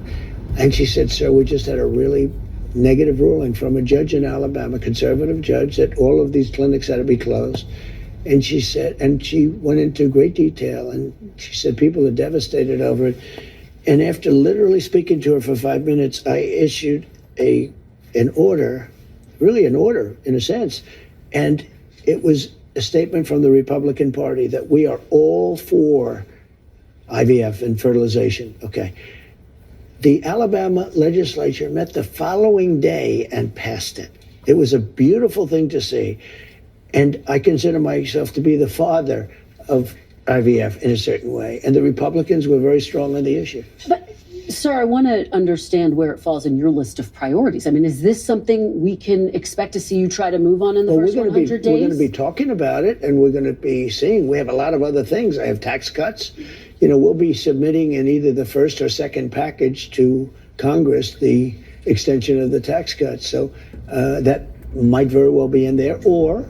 and she said, sir, we just had a really negative ruling from a judge in Alabama, conservative judge, that all of these clinics had to be closed. And she said, and she went into great detail, and she said people are devastated over it. And after literally speaking to her for 5 minutes, I issued an order, really an order in a sense. And it was a statement from the Republican Party that we are all for IVF and fertilization. Okay. The Alabama legislature met the following day and passed it. It was a beautiful thing to see. And I consider myself to be the father of IVF in a certain way. And the Republicans were very strong on the issue. But, sir, I want to understand where it falls in your list of priorities. I mean, is this something we can expect to see you try to move on in the first 100 days? We're going to be talking about it, and we're going to be seeing. We have a lot of other things. I have tax cuts. You know, we'll be submitting in either the first or second package to Congress the extension of the tax cuts. So that might very well be in there, or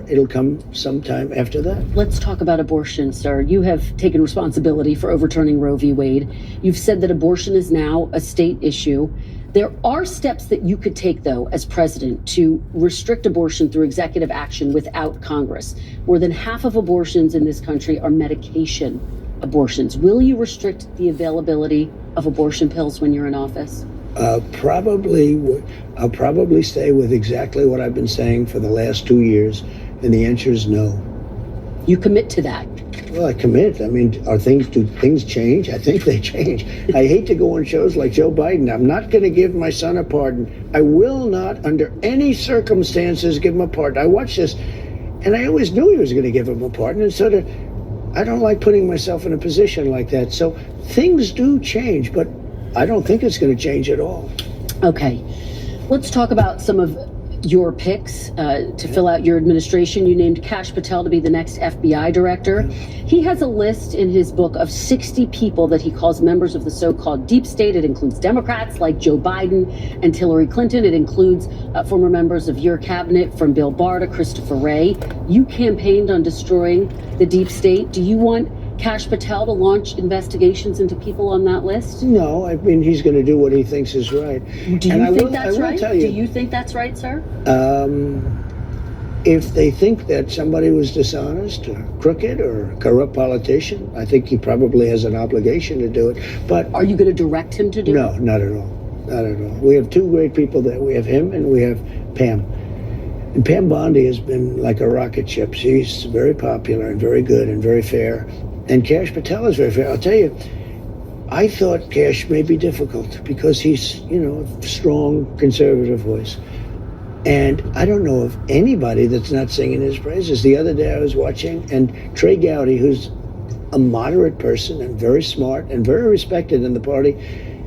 it'll come sometime after that. Let's talk about abortion, sir. You have taken responsibility for overturning Roe v. Wade. You've said that abortion is now a state issue. There are steps that you could take, though, as president to restrict abortion through executive action without Congress. More than half of abortions in this country are medication abortions. Will you restrict the availability of abortion pills when you're in office? I'll probably stay with exactly what I've been saying for the last 2 years, and the answer is no. You commit to that? Well, I commit. I mean, do things change? I think they change. I hate to go on shows like Joe Biden. I'm not going to give my son a pardon. I will not, under any circumstances, give him a pardon. I watched this, and I always knew he was going to give him a pardon, and sort of, I don't like putting myself in a position like that. So things do change, but I don't think it's going to change at all. Okay. Let's talk about some of your picks to fill out your administration. You named Kash Patel to be the next FBI director. He has a list in his book of 60 people that he calls members of the so-called deep state. It includes Democrats like Joe Biden and Hillary Clinton. It includes former members of your cabinet, from Bill Barr to Christopher Wray. You campaigned on destroying the deep state. Do you want Kash Patel to launch investigations into people on that list? No, I mean, he's going to do what he thinks is right. Do you think that's right? Do you think that's right, sir? If they think that somebody was dishonest or crooked or a corrupt politician, I think he probably has an obligation to do it. But are you going to direct him to do it? No, not at all. Not at all. We have two great people there. We have him and we have Pam. And Pam Bondi has been like a rocket ship. She's very popular and very good and very fair. And Kash Patel is very fair. I'll tell you, I thought Kash may be difficult because he's, a strong conservative voice. And I don't know of anybody that's not singing his praises. The other day I was watching, and Trey Gowdy, who's a moderate person and very smart and very respected in the party,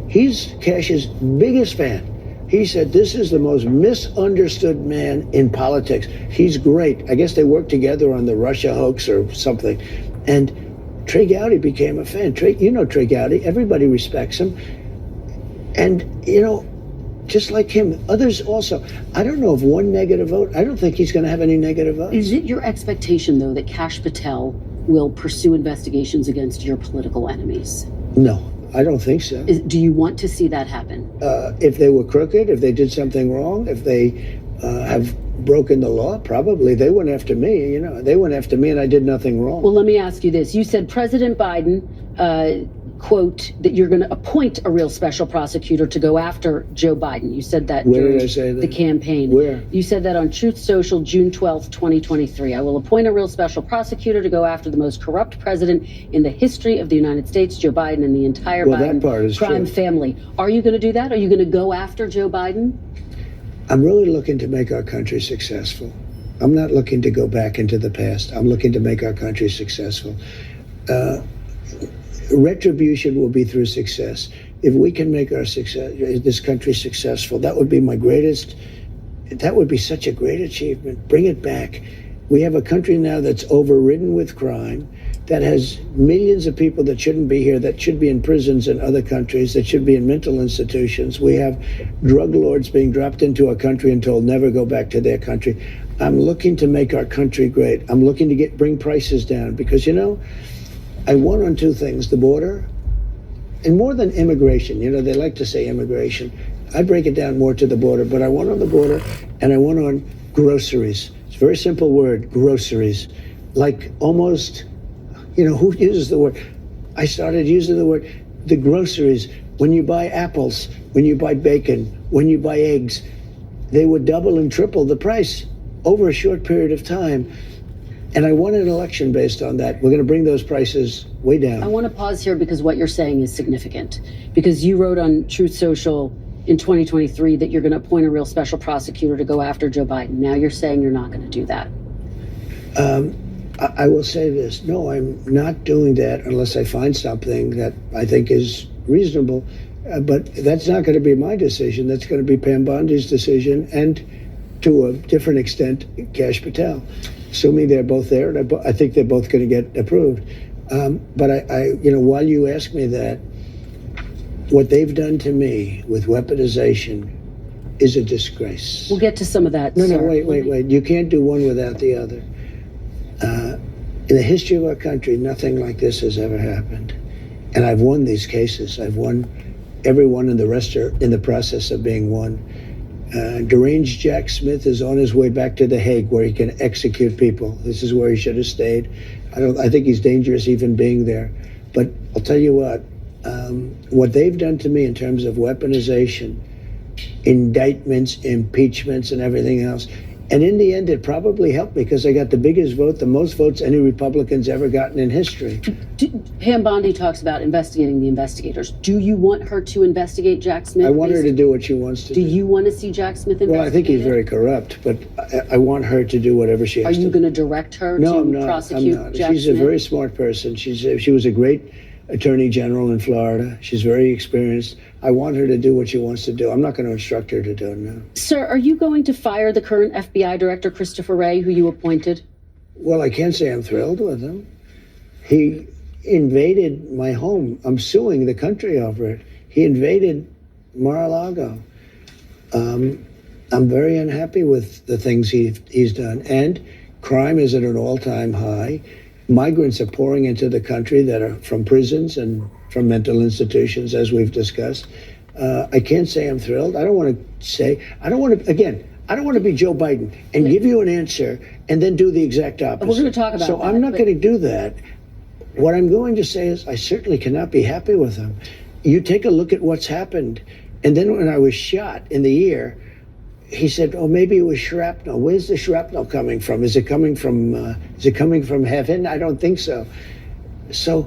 he's Kash's biggest fan. He said, this is the most misunderstood man in politics. He's great. I guess they worked together on the Russia hoax or something. And Trey Gowdy became a fan. Trey Gowdy, everybody respects him. And, just like him, others also. I don't know of one negative vote. I don't think he's going to have any negative votes. Is it your expectation, though, that Kash Patel will pursue investigations against your political enemies? No, I don't think so. Do you want to see that happen? If they were crooked, if they did something wrong, if they have broken the law, probably. They went after me, They went after me and I did nothing wrong. Well, let me ask you this. You said President Biden quote, that you're going to appoint a real special prosecutor to go after Joe Biden. You said that Where during did I say that? the campaign. Where? You said that on Truth Social, June 12th, 2023. I will appoint a real special prosecutor to go after the most corrupt president in the history of the United States, Joe Biden, and the entire Well, that Biden part is crime true. family. Are you going to do that? Are you going to go after Joe Biden? I'm really looking to make our country successful. I'm not looking to go back into the past. I'm looking to make our country successful. Retribution will be through success. If we can make this country successful, that would be that would be such a great achievement. Bring it back. We have a country now that's overridden with crime, that has millions of people that shouldn't be here, that should be in prisons in other countries, that should be in mental institutions. We have drug lords being dropped into our country and told never go back to their country. I'm looking to make our country great. I'm looking to bring prices down because, I won on two things, the border and more than immigration. They like to say immigration. I break it down more to the border, but I won on the border and I won on groceries. It's a very simple word, groceries. Like almost, who uses the word? I started using the word, the groceries. When you buy apples, when you buy bacon, when you buy eggs, they would double and triple the price over a short period of time. And I won an election based on that. We're going to bring those prices way down. I want to pause here because what you're saying is significant. Because you wrote on Truth Social in 2023 that you're going to appoint a real special prosecutor to go after Joe Biden. Now you're saying you're not going to do that. I will say this. No, I'm not doing that unless I find something that I think is reasonable. But that's not going to be my decision. That's going to be Pam Bondi's decision and, to a different extent, Kash Patel. Assuming they're both there, and I think they're both going to get approved. But while you ask me that, what they've done to me with weaponization is a disgrace. We'll get to some of that. No, sir. wait. You can't do one without the other. In the history of our country, nothing like this has ever happened. And I've won these cases. I've won every one, and the rest are in the process of being won. Deranged Jack Smith is on his way back to The Hague, where he can execute people. This is where he should have stayed. I think he's dangerous even being there. But I'll tell you what they've done to me in terms of weaponization, indictments, impeachments, and everything else. And in the end, it probably helped because I got the biggest vote, the most votes any Republican's ever gotten in history. Pam Bondi talks about investigating the investigators. Do you want her to investigate Jack Smith? I want her to do what she wants to do. Do you want to see Jack Smith investigated? Well, I think he's very corrupt, but I want her to do whatever she has to do. Are you going to direct her to prosecute I'm not. Jack She's Smith? a very smart person. She was a great attorney general in Florida. She's very experienced. I want her to do what she wants to do. I'm not going to instruct her to do it now. Sir, are you going to fire the current FBI director, Christopher Wray, who you appointed? Well, I can't say I'm thrilled with him. He invaded my home. I'm suing the country over it. He invaded Mar-a-Lago. I'm very unhappy with the things he's done. And crime is at an all-time high. Migrants are pouring into the country that are from prisons and from mental institutions, as we've discussed. I can't say I'm thrilled. I don't want to be Joe Biden and give you an answer and then do the exact opposite. We're going to talk about So that, I'm not going to do that. What I'm going to say is I certainly cannot be happy with him. You take a look at what's happened. And then when I was shot in the ear, he said, "Oh, maybe it was shrapnel." Where's the shrapnel coming from? Is it coming from heaven? I don't think so. So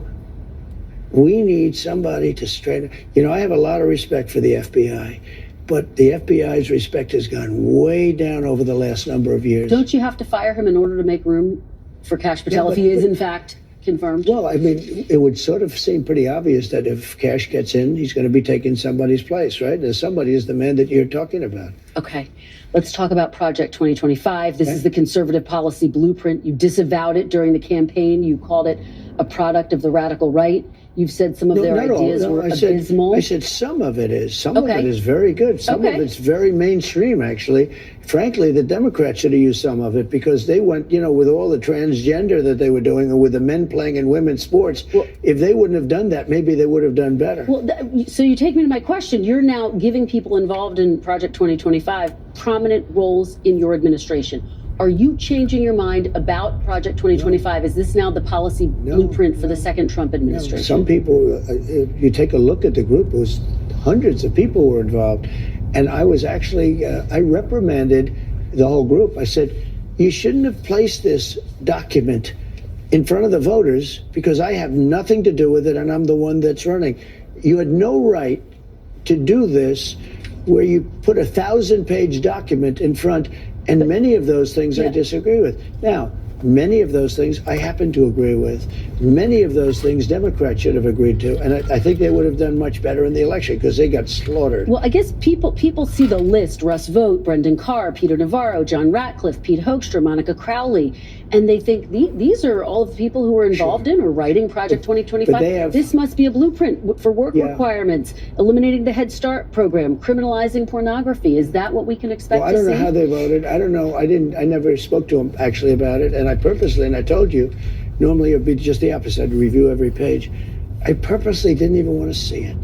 we need somebody to straighten. I have a lot of respect for the FBI, but the FBI's respect has gone way down over the last number of years. Don't you have to fire him in order to make room for Kash Patel if he is in fact confirmed? Well, I mean, it would sort of seem pretty obvious that if Kash gets in, he's going to be taking somebody's place, right? And somebody is the man that you're talking about. Okay. Let's talk about Project 2025. This is the conservative policy blueprint. You disavowed it during the campaign. You called it a product of the radical right. You've said some of their ideas were abysmal. I said some of it is. Some of it is very good. Some of it's very mainstream, actually. Frankly, the Democrats should have used some of it because they went, with all the transgender that they were doing and with the men playing in women's sports. Well, if they wouldn't have done that, maybe they would have done better. Well, so you take me to my question. You're now giving people involved in Project 2025 prominent roles in your administration. Are you changing your mind about Project 2025? Is this now the policy blueprint for the second Trump administration? Some people, if you take a look at the group, it was hundreds of people were involved. And I was actually, I reprimanded the whole group. I said, you shouldn't have placed this document in front of the voters because I have nothing to do with it and I'm the one that's running. You had no right to do this where you put a 1,000-page document in front, and many of those things I disagree with. Now, many of those things I happen to agree with. Many of those things Democrats should have agreed to, and I think they would have done much better in the election because they got slaughtered. Well, I guess people see the list: Russ Vought, Brendan Carr, Peter Navarro, John Ratcliffe, Pete Hoekstra, Monica Crowley, and they think these are all of the people who were involved in or writing Project 2025. This must be a blueprint for work requirements, eliminating the Head Start program, criminalizing pornography. Is that what we can expect to see? I don't know how they voted. I don't know. I never spoke to them actually about it, and I purposely, and I told you, normally it would be just the opposite. I'd review every page. I purposely didn't even want to see it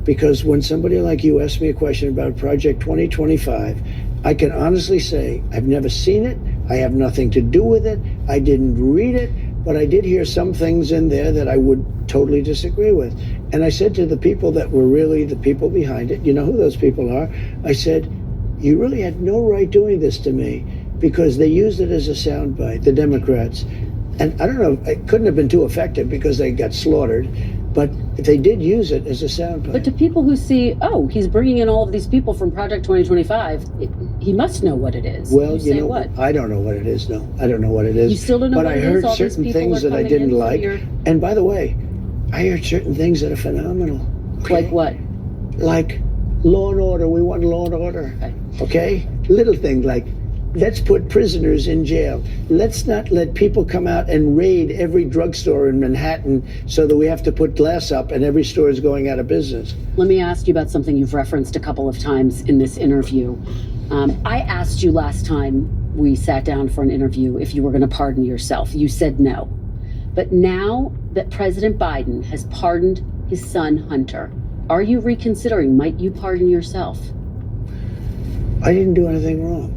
because when somebody like you asked me a question about Project 2025, I can honestly say I've never seen it. I have nothing to do with it. I didn't read it, but I did hear some things in there that I would totally disagree with. And I said to the people that were really the people behind it, you know who those people are? I said, you really had no right doing this to me because they used it as a soundbite, the Democrats. And I don't know, it couldn't have been too effective because they got slaughtered, but they did use it as a soundbite. But to people who see, oh, he's bringing in all of these people from Project 2025, he must know what it is. Well, you know what? I don't know what it is. No, I don't know what it is. You still don't know what it is? But I heard All these certain people things are that I coming didn't in like. And by the way, I heard certain things that are phenomenal. Okay? Like what? Like law and order. We want law and order. Okay? Little things like, let's put prisoners in jail. Let's not let people come out and raid every drugstore in Manhattan so that we have to put glass up and every store is going out of business. Let me ask you about something you've referenced a couple of times in this interview. I asked you last time we sat down for an interview if you were going to pardon yourself. You said no. But now that President Biden has pardoned his son, Hunter, are you reconsidering? Might you pardon yourself? I didn't do anything wrong.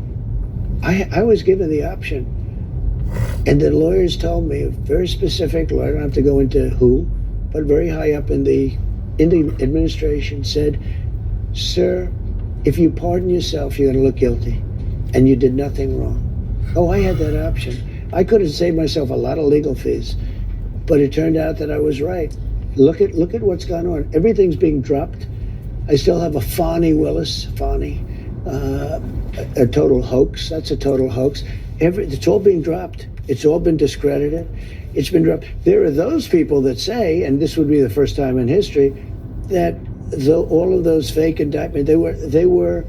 I was given the option. And the lawyers told me, a very specific lawyer, I don't have to go into who, but very high up in the administration said, sir, if you pardon yourself, you're going to look guilty. And you did nothing wrong. Oh, I had that option. I could have saved myself a lot of legal fees, but it turned out that I was right. Look at what's gone on. Everything's being dropped. I still have a Fani Willis, a total hoax. That's a total hoax. It's all being dropped. It's all been discredited. It's been dropped. There are those people that say, and this would be the first time in history, that all of those fake indictments, they were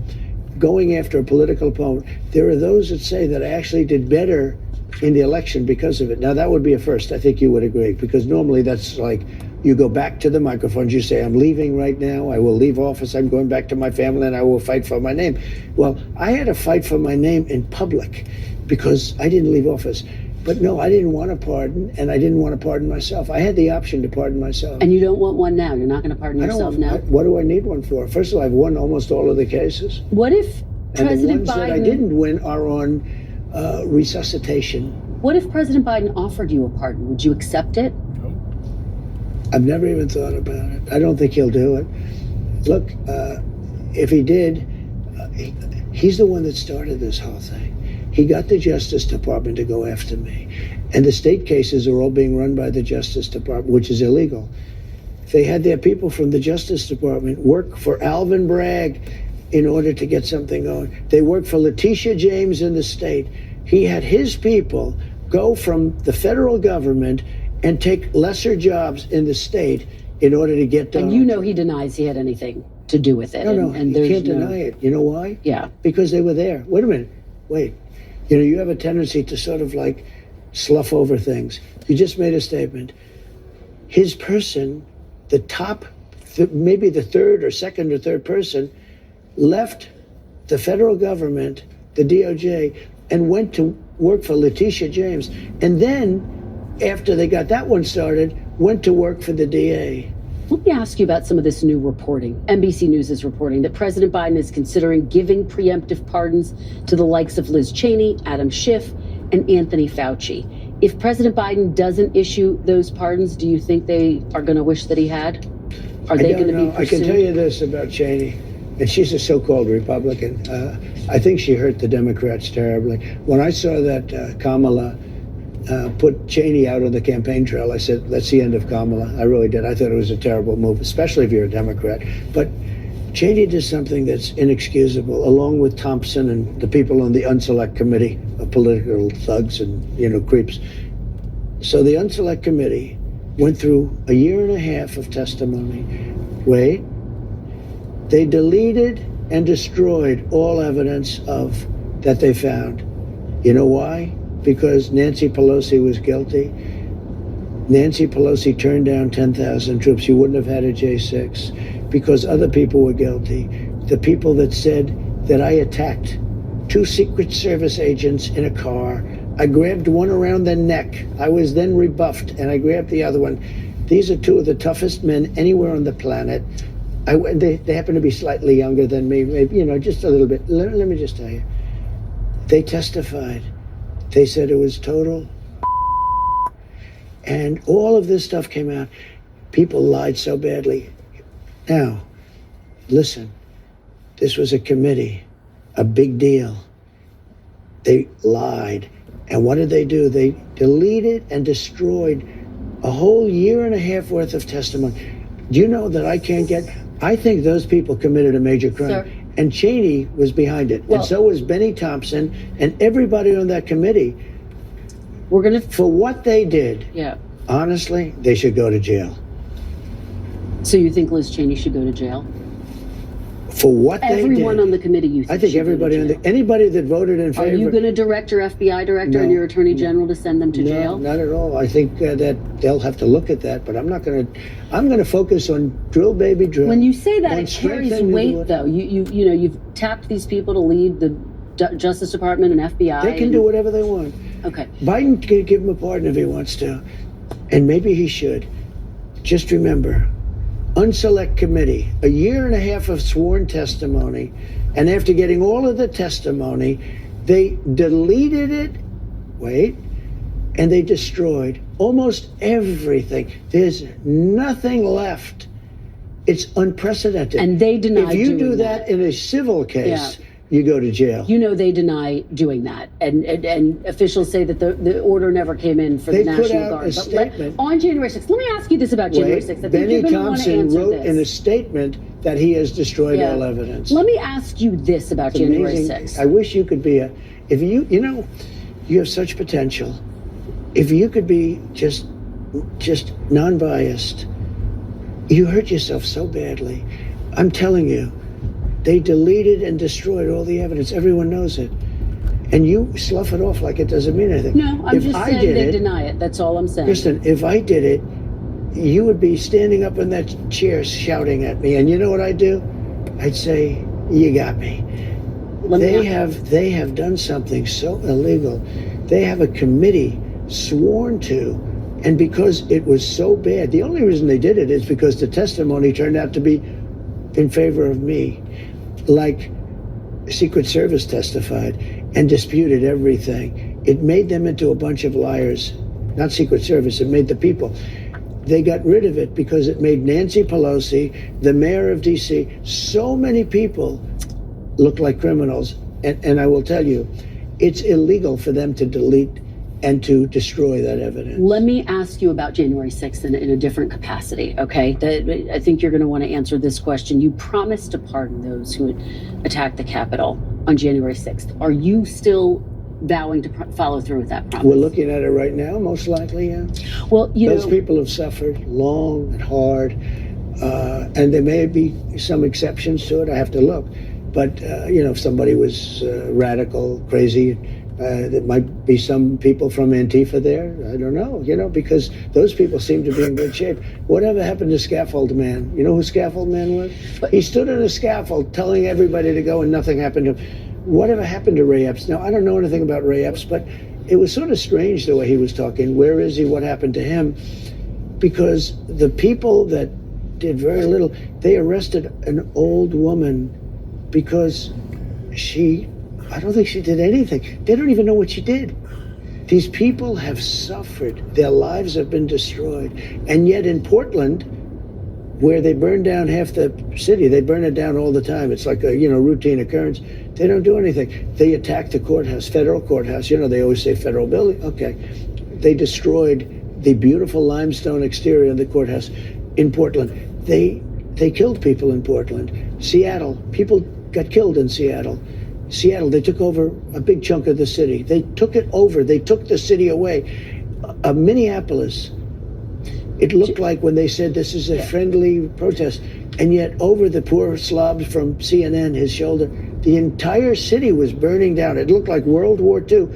going after a political opponent. There are those that say that I actually did better in the election because of it. Now, that would be a first. I think you would agree, because normally that's like, you go back to the microphones, you say, I'm leaving right now, I will leave office, I'm going back to my family, and I will fight for my name. Well, I had to fight for my name in public because I didn't leave office. But no, I didn't want to pardon, and I didn't want to pardon myself. I had the option to pardon myself. And you don't want one now? You're not going to pardon yourself now? What do I need one for? First of all, I've won almost all of the cases. What if President Biden... And the ones that I didn't win are on resuscitation. What if President Biden offered you a pardon? Would you accept it? I've never even thought about it. I don't think he'll do it. Look, if he did, he's the one that started this whole thing. He got the Justice Department to go after me. And the state cases are all being run by the Justice Department, which is illegal. They had their people from the Justice Department work for Alvin Bragg in order to get something going. They worked for Letitia James in the state. He had his people go from the federal government and take lesser jobs in the state in order to get done. And you know he denies he had anything to do with it. No, you can't deny it. You know why? Yeah. Because they were there. Wait a minute. Wait. You know, you have a tendency to sort of like slough over things. You just made a statement. His person, the top, maybe the third or second or third person, left the federal government, the DOJ, and went to work for Letitia James. And then, after they got that one started, went to work for the DA. Let me ask you about some of this new reporting. NBC News is reporting that President Biden is considering giving preemptive pardons to the likes of Liz Cheney, Adam Schiff, and Anthony Fauci. If President Biden doesn't issue those pardons, do you think they are going to wish that he had? Are they going to be pursued? I can tell you this about Cheney, and she's a so-called Republican. I think she hurt the Democrats terribly. When I saw that Kamala put Cheney out on the campaign trail, I said, that's the end of Kamala. I really did. I thought it was a terrible move, especially if you're a Democrat. But Cheney did something that's inexcusable, along with Thompson and the people on the Unselect Committee of political thugs and, creeps. So the Unselect Committee went through a year and a half of testimony. Wait. They deleted and destroyed all evidence of that they found. You know why? Because Nancy Pelosi was guilty. Nancy Pelosi turned down 10,000 troops. You wouldn't have had a J6 because other people were guilty. The people that said that I attacked 2 Secret Service agents in a car. I grabbed one around the neck. I was then rebuffed, and I grabbed the other one. These are 2 of the toughest men anywhere on the planet. They happen to be slightly younger than me, maybe, just a little bit. Let me just tell you. They testified. They said it was total. And all of this stuff came out. People lied so badly. Now, listen, this was a committee, a big deal. They lied. And what did they do? They deleted and destroyed a whole year and a half worth of testimony. Do you know that I think those people committed a major crime. Sir. And Cheney was behind it. Well, and so was Benny Thompson and everybody on that committee. For what they did, Yeah. honestly, they should go to jail. So you think Liz Cheney should go to jail? For what they did. Everyone on the committee, you think I think should everybody go to jail? anybody that voted in favor. Are you going to direct your FBI director and your attorney general to send them to jail? No, not at all. I think that they'll have to look at that, but I'm going to focus on drill, baby, drill. When you say that, on it carries strengthening the weight, law. though. You've tapped these people to lead the Justice Department and FBI. They can do whatever they want. Okay. Biden can give him a pardon if he wants to, and maybe he should. Just remember, Unselect Committee, a year and a half of sworn testimony, and after getting all of the testimony, they deleted it, and they destroyed almost everything. There's nothing left. It's unprecedented. And they deny If you doing do that in a civil case, Yeah. you go to jail. They deny doing that, and officials say that the order never came in for They the put National out Guard. a statement. On January 6th, let me ask you this about January 6th. I think Benny you're going to want to Thompson answer wrote this. in a statement that he has destroyed all evidence. Let me ask you this about It's January amazing. 6th. I wish you could be you have such potential. If you could be just non-biased, you hurt yourself so badly. I'm telling you, they deleted and destroyed all the evidence. Everyone knows it. And you slough it off like it doesn't mean anything. No, I'm just saying they deny it. That's all I'm saying. Kristen, if I did it, you would be standing up in that chair shouting at me. And you know what I'd do? I'd say, you got me. They have done something so illegal. They have a committee sworn to, and because it was so bad, the only reason they did it is because the testimony turned out to be in favor of me. Like Secret Service testified and disputed everything. It made them into a bunch of liars. Not Secret Service, it made the people. They got rid of it because it made Nancy Pelosi, the mayor of D.C., so many people look like criminals. And I will tell you, it's illegal for them to delete and to destroy that evidence. Let me ask you about January 6th in a different capacity, okay? I think you're going to want to answer this question. You promised to pardon those who had attacked the Capitol on January 6th. Are you still vowing to follow through with that promise? We're looking at it right now, most likely, yeah. Well, those people have suffered long and hard, and there may be some exceptions to it. I have to look. But, if somebody was radical, crazy, there might be some people from Antifa there. I don't know, because those people seem to be in good shape. Whatever happened to Scaffold Man? You know who Scaffold Man was? He stood on a scaffold telling everybody to go and nothing happened to him. Whatever happened to Ray Epps? Now, I don't know anything about Ray Epps, but it was sort of strange the way he was talking. Where is he? What happened to him? Because the people that did very little. They arrested an old woman because I don't think she did anything. They don't even know what she did. These people have suffered. Their lives have been destroyed. And yet in Portland, where they burn down half the city, they burn it down all the time. It's like a routine occurrence. They don't do anything. They attacked the courthouse, federal courthouse. They always say federal building. Okay. They destroyed the beautiful limestone exterior of the courthouse in Portland. They killed people in Portland. Seattle, people got killed in Seattle. They took over a big chunk of the city. They took it over. They took the city away. Minneapolis, it looked like when they said this is a friendly protest, and yet over the poor slobs from CNN, his shoulder, the entire city was burning down. It looked like World War II.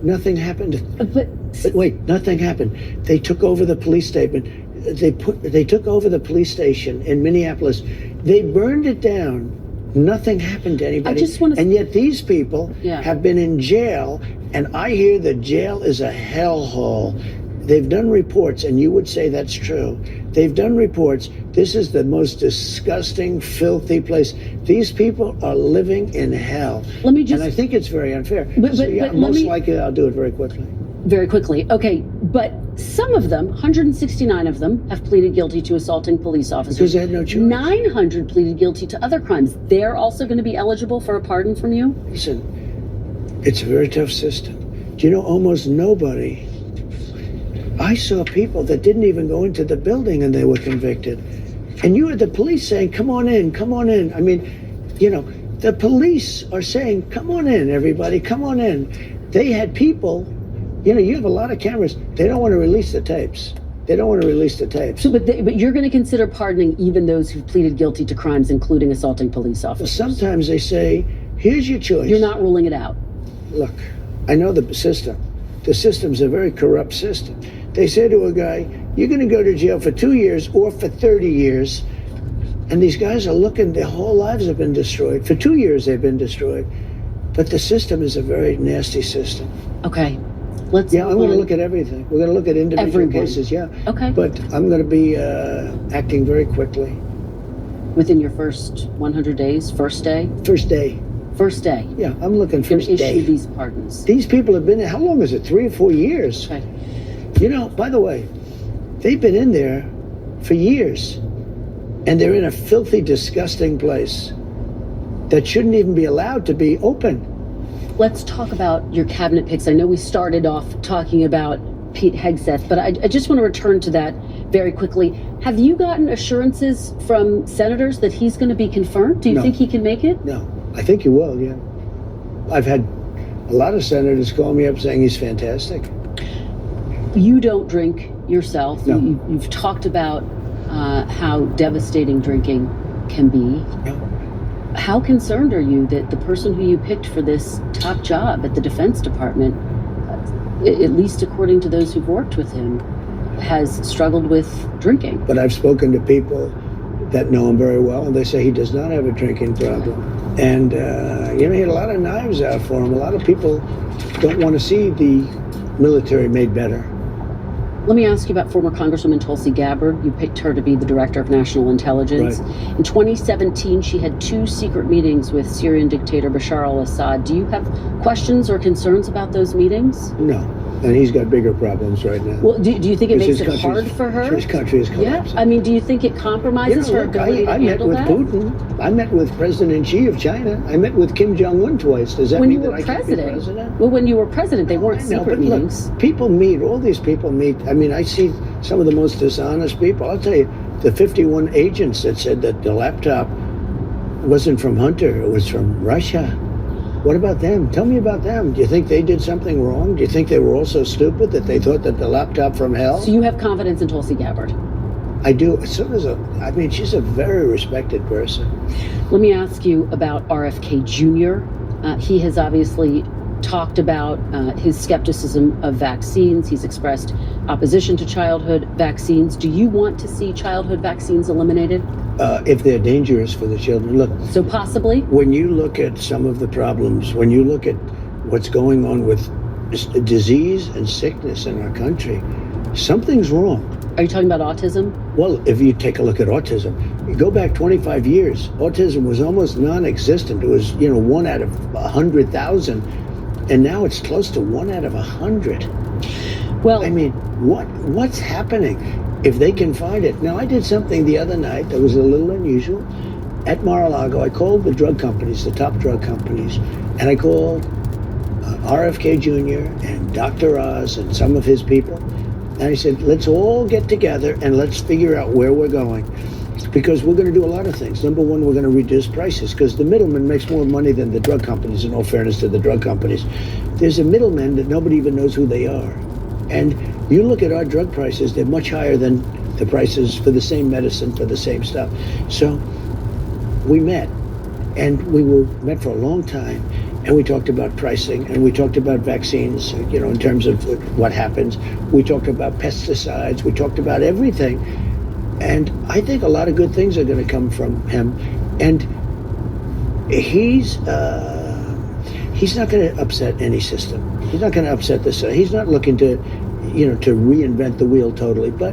Nothing happened. But wait, nothing happened. They took over the police station. They took over the police station in Minneapolis. They burned it down. Nothing happened to anybody. And yet these people have been in jail, and I hear the jail is a hellhole. They've done reports, and you would say that's true. They've done reports. This is the most disgusting, filthy place. These people are living in hell. And I think it's very unfair. But most likely I'll do it very quickly. Very quickly. Okay, but some of them, 169 of them, have pleaded guilty to assaulting police officers. Because they had no choice. 900 pleaded guilty to other crimes. They're also going to be eligible for a pardon from you? Listen, it's a very tough system. Do you know, almost nobody... I saw people that didn't even go into the building and they were convicted. And you had the police saying, come on in, come on in. I mean, the police are saying, come on in, everybody, come on in. They had people... you have a lot of cameras. They don't want to release the tapes. So, but you're going to consider pardoning even those who've pleaded guilty to crimes, including assaulting police officers? Sometimes they say, here's your choice. You're not ruling it out? Look, I know the system. The system's a very corrupt system. They say to a guy, you're going to go to jail for 2 years or for 30 years. And these guys are looking, their whole lives have been destroyed. For 2 years, they've been destroyed. But the system is a very nasty system. Okay. I'm going to look at everything. We're going to look at individual cases, Okay. But I'm going to be acting very quickly. Within your first 100 days, first day? First day. First day? Yeah, I'm looking first day. Issue these pardons. These people have been there, how long is it, 3 or 4 years? Okay. By the way, they've been in there for years. And they're in a filthy, disgusting place that shouldn't even be allowed to be open. Let's talk about your cabinet picks. I know we started off talking about Pete Hegseth, but I just want to return to that very quickly. Have you gotten assurances from senators that he's going to be confirmed? Do you think he can make it? No, I think he will, yeah. I've had a lot of senators call me up saying he's fantastic. You don't drink yourself. No. You've talked about how devastating drinking can be. No. How concerned are you that the person who you picked for this top job at the Defense Department, at least according to those who've worked with him, has struggled with drinking? But I've spoken to people that know him very well, and they say he does not have a drinking problem. And, he had a lot of knives out for him. A lot of people don't want to see the military made better. Let me ask you about former Congresswoman Tulsi Gabbard. You picked her to be the Director of National Intelligence. Right. In 2017, she had 2 secret meetings with Syrian dictator Bashar al-Assad. Do you have questions or concerns about those meetings? No. And he's got bigger problems right now. Well, do you think it makes it hard for her? His country is collapsing. Yeah, I mean, do you think it compromises her ability to handle that? I met with Putin. I met with President Xi of China. I met with Kim Jong-un twice. Does that mean that I can't be president? Well, when you were president, they weren't secret meetings. Look, people meet. All these people meet. I mean, I see some of the most dishonest people. I'll tell you, the 51 agents that said that the laptop wasn't from Hunter, it was from Russia. What about them? Tell me about them. Do you think they did something wrong? Do you think they were all so stupid that they thought that the laptop from hell? So you have confidence in Tulsi Gabbard? I do. She's a very respected person. Let me ask you about RFK Jr. He has obviously talked about his skepticism of vaccines. He's expressed opposition to childhood vaccines. Do you want to see childhood vaccines eliminated? If they're dangerous for the children. Look. So possibly? When you look at some of the problems, when you look at what's going on with disease and sickness in our country, something's wrong. Are you talking about autism? Well, if you take a look at autism, you go back 25 years, autism was almost non-existent. It was, 1 out of 100,000, and now it's close to 1 out of 100. Well, I mean, what's happening? If they can find it. Now, I did something the other night that was a little unusual. At Mar-a-Lago, I called the drug companies, the top drug companies, and I called RFK Jr. and Dr. Oz and some of his people. And I said, let's all get together and let's figure out where we're going. Because we're going to do a lot of things. Number one, we're going to reduce prices because the middleman makes more money than the drug companies, in all fairness to the drug companies. There's a middleman that nobody even knows who they are. And you look at our drug prices, they're much higher than the prices for the same medicine, for the same stuff. So we met, and we met for a long time, and we talked about pricing, and we talked about vaccines, in terms of what happens. We talked about pesticides. We talked about everything. And I think a lot of good things are going to come from him. And he's not going to upset any system. He's not going to upset this. He's not looking to, to reinvent the wheel totally. But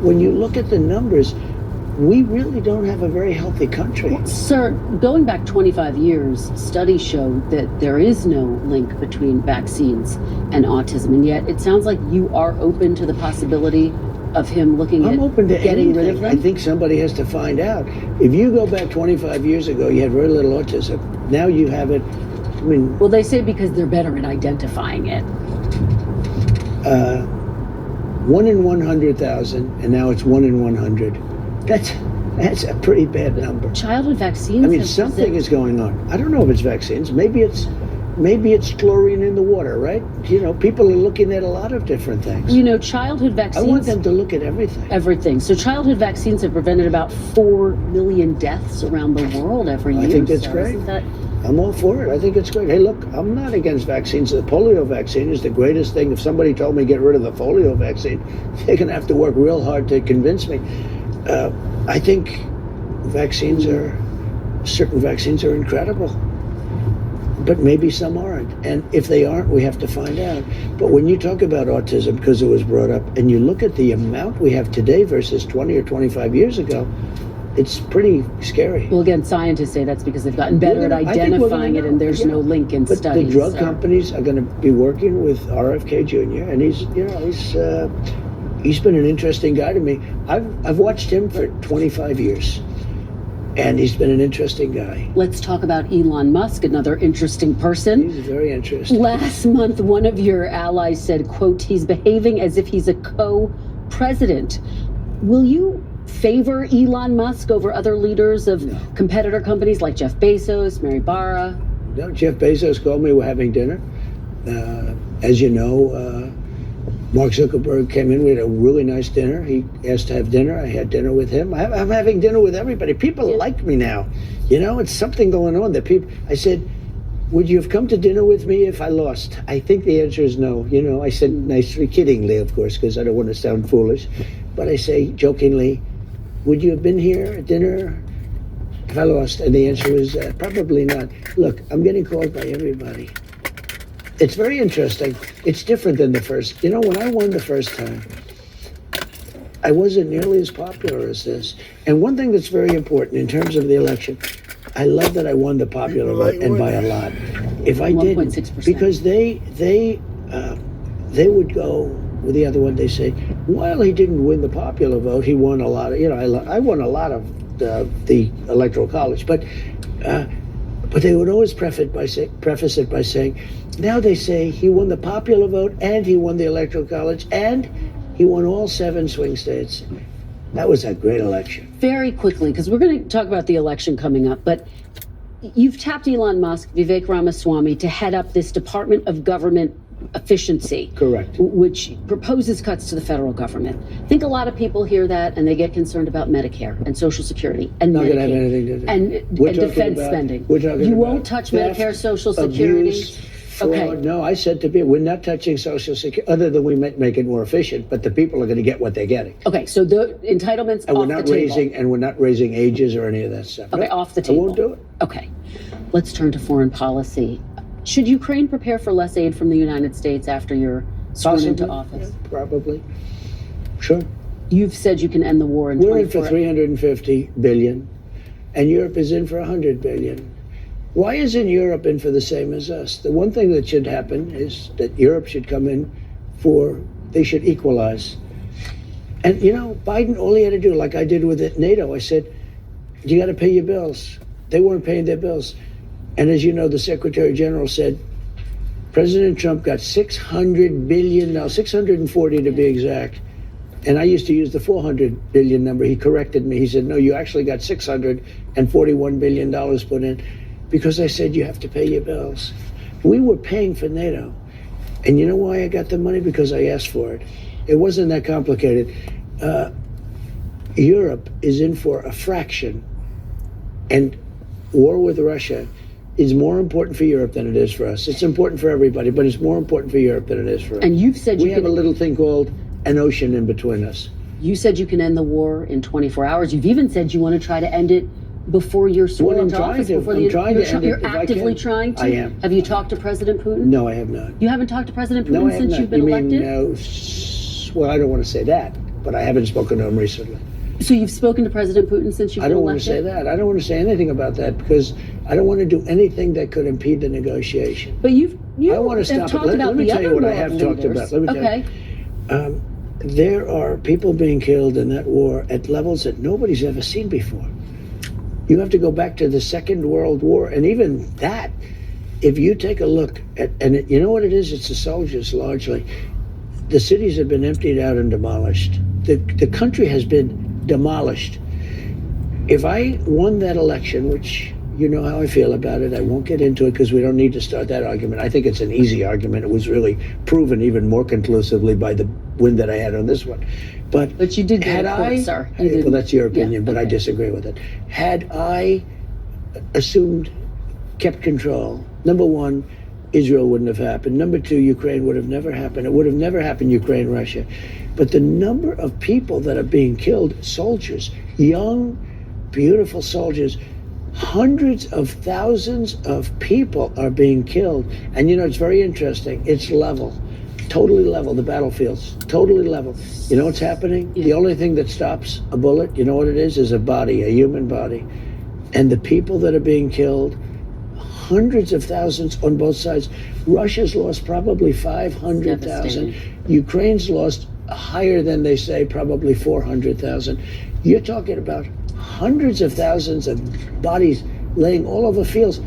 when you look at the numbers, we really don't have a very healthy country. Sir, going back 25 years, studies show that there is no link between vaccines and autism. And yet it sounds like you are open to the possibility of him looking I'm at open to getting rid of anything. them? I think somebody has to find out. If you go back 25 years ago, you had very little autism. Now you have it. I mean, Well, they say because they're better at identifying it. 1 in 100,000, and now it's 1 in 100. That's a pretty bad number. Childhood vaccines. I mean, have something is going on. I don't know if it's vaccines. Maybe it's chlorine in the water, right? People are looking at a lot of different things. Childhood I vaccines. want them to look at everything. Everything. So childhood vaccines have prevented about 4 million deaths around the world every year. I think that's So great. isn't that- I'm all for it. I think it's great. Hey, look, I'm not against vaccines. The polio vaccine is the greatest thing. If somebody told me get rid of the polio vaccine, they're going to have to work real hard to convince me. I think certain vaccines are incredible. But maybe some aren't. And if they aren't, we have to find out. But when you talk about autism, because it was brought up, and you look at the amount we have today versus 20 or 25 years ago, it's pretty scary. Well, again, scientists say that's because they've gotten better at I think we're gonna identifying it, and there's know. no link in But studies. the drug so- companies are going to be working with RFK Jr. and he's been an interesting guy to me. I've watched him for 25 years, and he's been an interesting guy. Let's talk about Elon Musk, another interesting person. He's very interesting. Last month, one of your allies said, quote, he's behaving as if he's a co-president. Will you favor Elon Musk over other leaders of competitor companies like Jeff Bezos, Mary Barra? No, Jeff Bezos called me. We're having dinner. As you know, Mark Zuckerberg came in. We had a really nice dinner. He asked to have dinner. I had dinner with him. I'm having dinner with everybody. People like me now. It's something going on that people. I said, would you have come to dinner with me if I lost? I think the answer is no. I said nicely, kiddingly, of course, because I don't want to sound foolish. But I say jokingly, would you have been here at dinner if I lost? And the answer was probably not. Look, I'm getting called by everybody. It's very interesting. It's different than the first. When I won the first time, I wasn't nearly as popular as this. And one thing that's very important in terms of the election, I love that I won the popular vote and by a lot. If I didn't, 1.6%. because they would go with the other one. They say, while he didn't win the popular vote, he won a lot of. I won a lot of the Electoral College, but they would always preface it by saying, now they say he won the popular vote and he won the Electoral College and he won all 7 swing states. That was a great election. Very quickly, because we're going to talk about the election coming up, but you've tapped Elon Musk, Vivek Ramaswamy, to head up this Department of Government Efficiency. Correct. Which proposes cuts to the federal government. I think a lot of people hear that and they get concerned about Medicare and Social Security and Not Medicaid going to have anything to do. and We're talking defense about- spending. We're talking You about won't touch theft, Medicare, Social Security. abuse, fraud. Okay. No, I said to people, we're not touching Social Security, other than we make it more efficient, but the people are going to get what they're getting. Okay, so the entitlements And off we're not raising ages or any of that stuff. Okay, No, off the I table. won't do it. Okay, let's turn to foreign policy. Should Ukraine prepare for less aid from the United States after you're sworn into Possibly. office? Yeah, probably. Sure. You've said you can end the war in We're in 24 for 350 billion, and Europe is in for 100 billion. Why isn't Europe in for the same as us? The one thing that should happen is that Europe should come in they should equalize. And you know, Biden, all he had to do, like I did with NATO, I said, you got to pay your bills. They weren't paying their bills. And as you know, the Secretary General said, President Trump got $600 billion, now 640 to be exact. And I used to use the 400 billion number. He corrected me. He said, no, you actually got $641 billion put in, because I said you have to pay your bills. We were paying for NATO. And you know why I got the money? Because I asked for it. It wasn't that complicated. Europe is in for a fraction. And war with Russia is more important for Europe than it is for us. It's important for everybody, but it's more important for Europe than it is for us. And you've said we have a little thing called an ocean in between us. You said you can end the war in 24 hours. You've even said you want to try to end it before you're sworn into office. You're actively trying to? I am. Have you talked to President Putin? No, I have not. You haven't talked to President Putin No, I have since not. you've been elected? No. Well, I don't want to say that, but I haven't spoken to him recently. So you've spoken to President Putin since you've been elected? I don't want to say that. I don't want to say anything about that, because I don't want to do anything that could impede the negotiation. But you I want to stop it. Let me tell you what I have talked about. Let me tell you. There are people being killed in that war at levels that nobody's ever seen before. You have to go back to the Second World War, and even that, if you take a look at, and you know what it is? It's the soldiers largely. The cities have been emptied out and demolished. The country has been demolished. If I won that election, which you know how I feel about it, I won't get into it because we don't need to start that argument. I think it's an easy argument. It was really proven even more conclusively by the win that I had on this one. But you did get a court, sir. Well, that's your opinion, but I disagree with it. Had I assumed, kept control, number one, Israel wouldn't have happened. Number two, Ukraine would have never happened. It would have never happened, Ukraine, Russia. But the number of people that are being killed, soldiers, young, beautiful soldiers, hundreds of thousands of people are being killed. And you know, it's very interesting. It's level, totally level, the battlefields, totally level. You know what's happening? Yeah. The only thing that stops a bullet, you know what it is a body, a human body. And the people that are being killed, hundreds of thousands on both sides. Russia's lost probably 500,000. Ukraine's lost higher than they say, probably 400,000. You're talking about hundreds of thousands of bodies laying all over fields.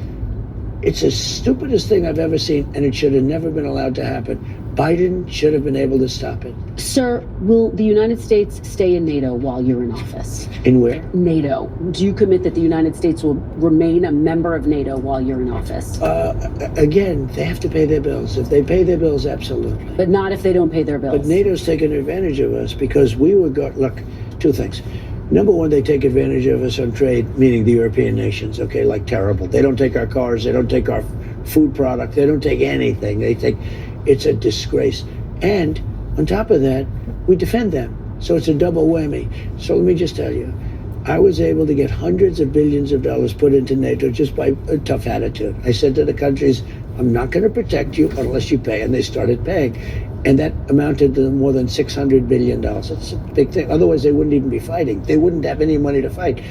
It's the stupidest thing I've ever seen, and it should have never been allowed to happen. Biden should have been able to stop it. Sir, will the United States stay in NATO while you're in office? In where? NATO. Do you commit that the United States will remain a member of NATO while you're in office? Again, they have to pay their bills. If they pay their bills, absolutely. But not if they don't pay their bills. But NATO's taken advantage of us because we were look, two things. Number one, they take advantage of us on trade, meaning the European nations, okay, like terrible. They don't take our cars, they don't take our food product, they don't take anything. It's a disgrace. And on top of that, we defend them. So it's a double whammy. So let me just tell you, I was able to get hundreds of billions of dollars put into NATO just by a tough attitude. I said to the countries, I'm not going to protect you unless you pay. And they started paying. And that amounted to more than $600 billion. That's a big thing. Otherwise, they wouldn't even be fighting. They wouldn't have any money to fight.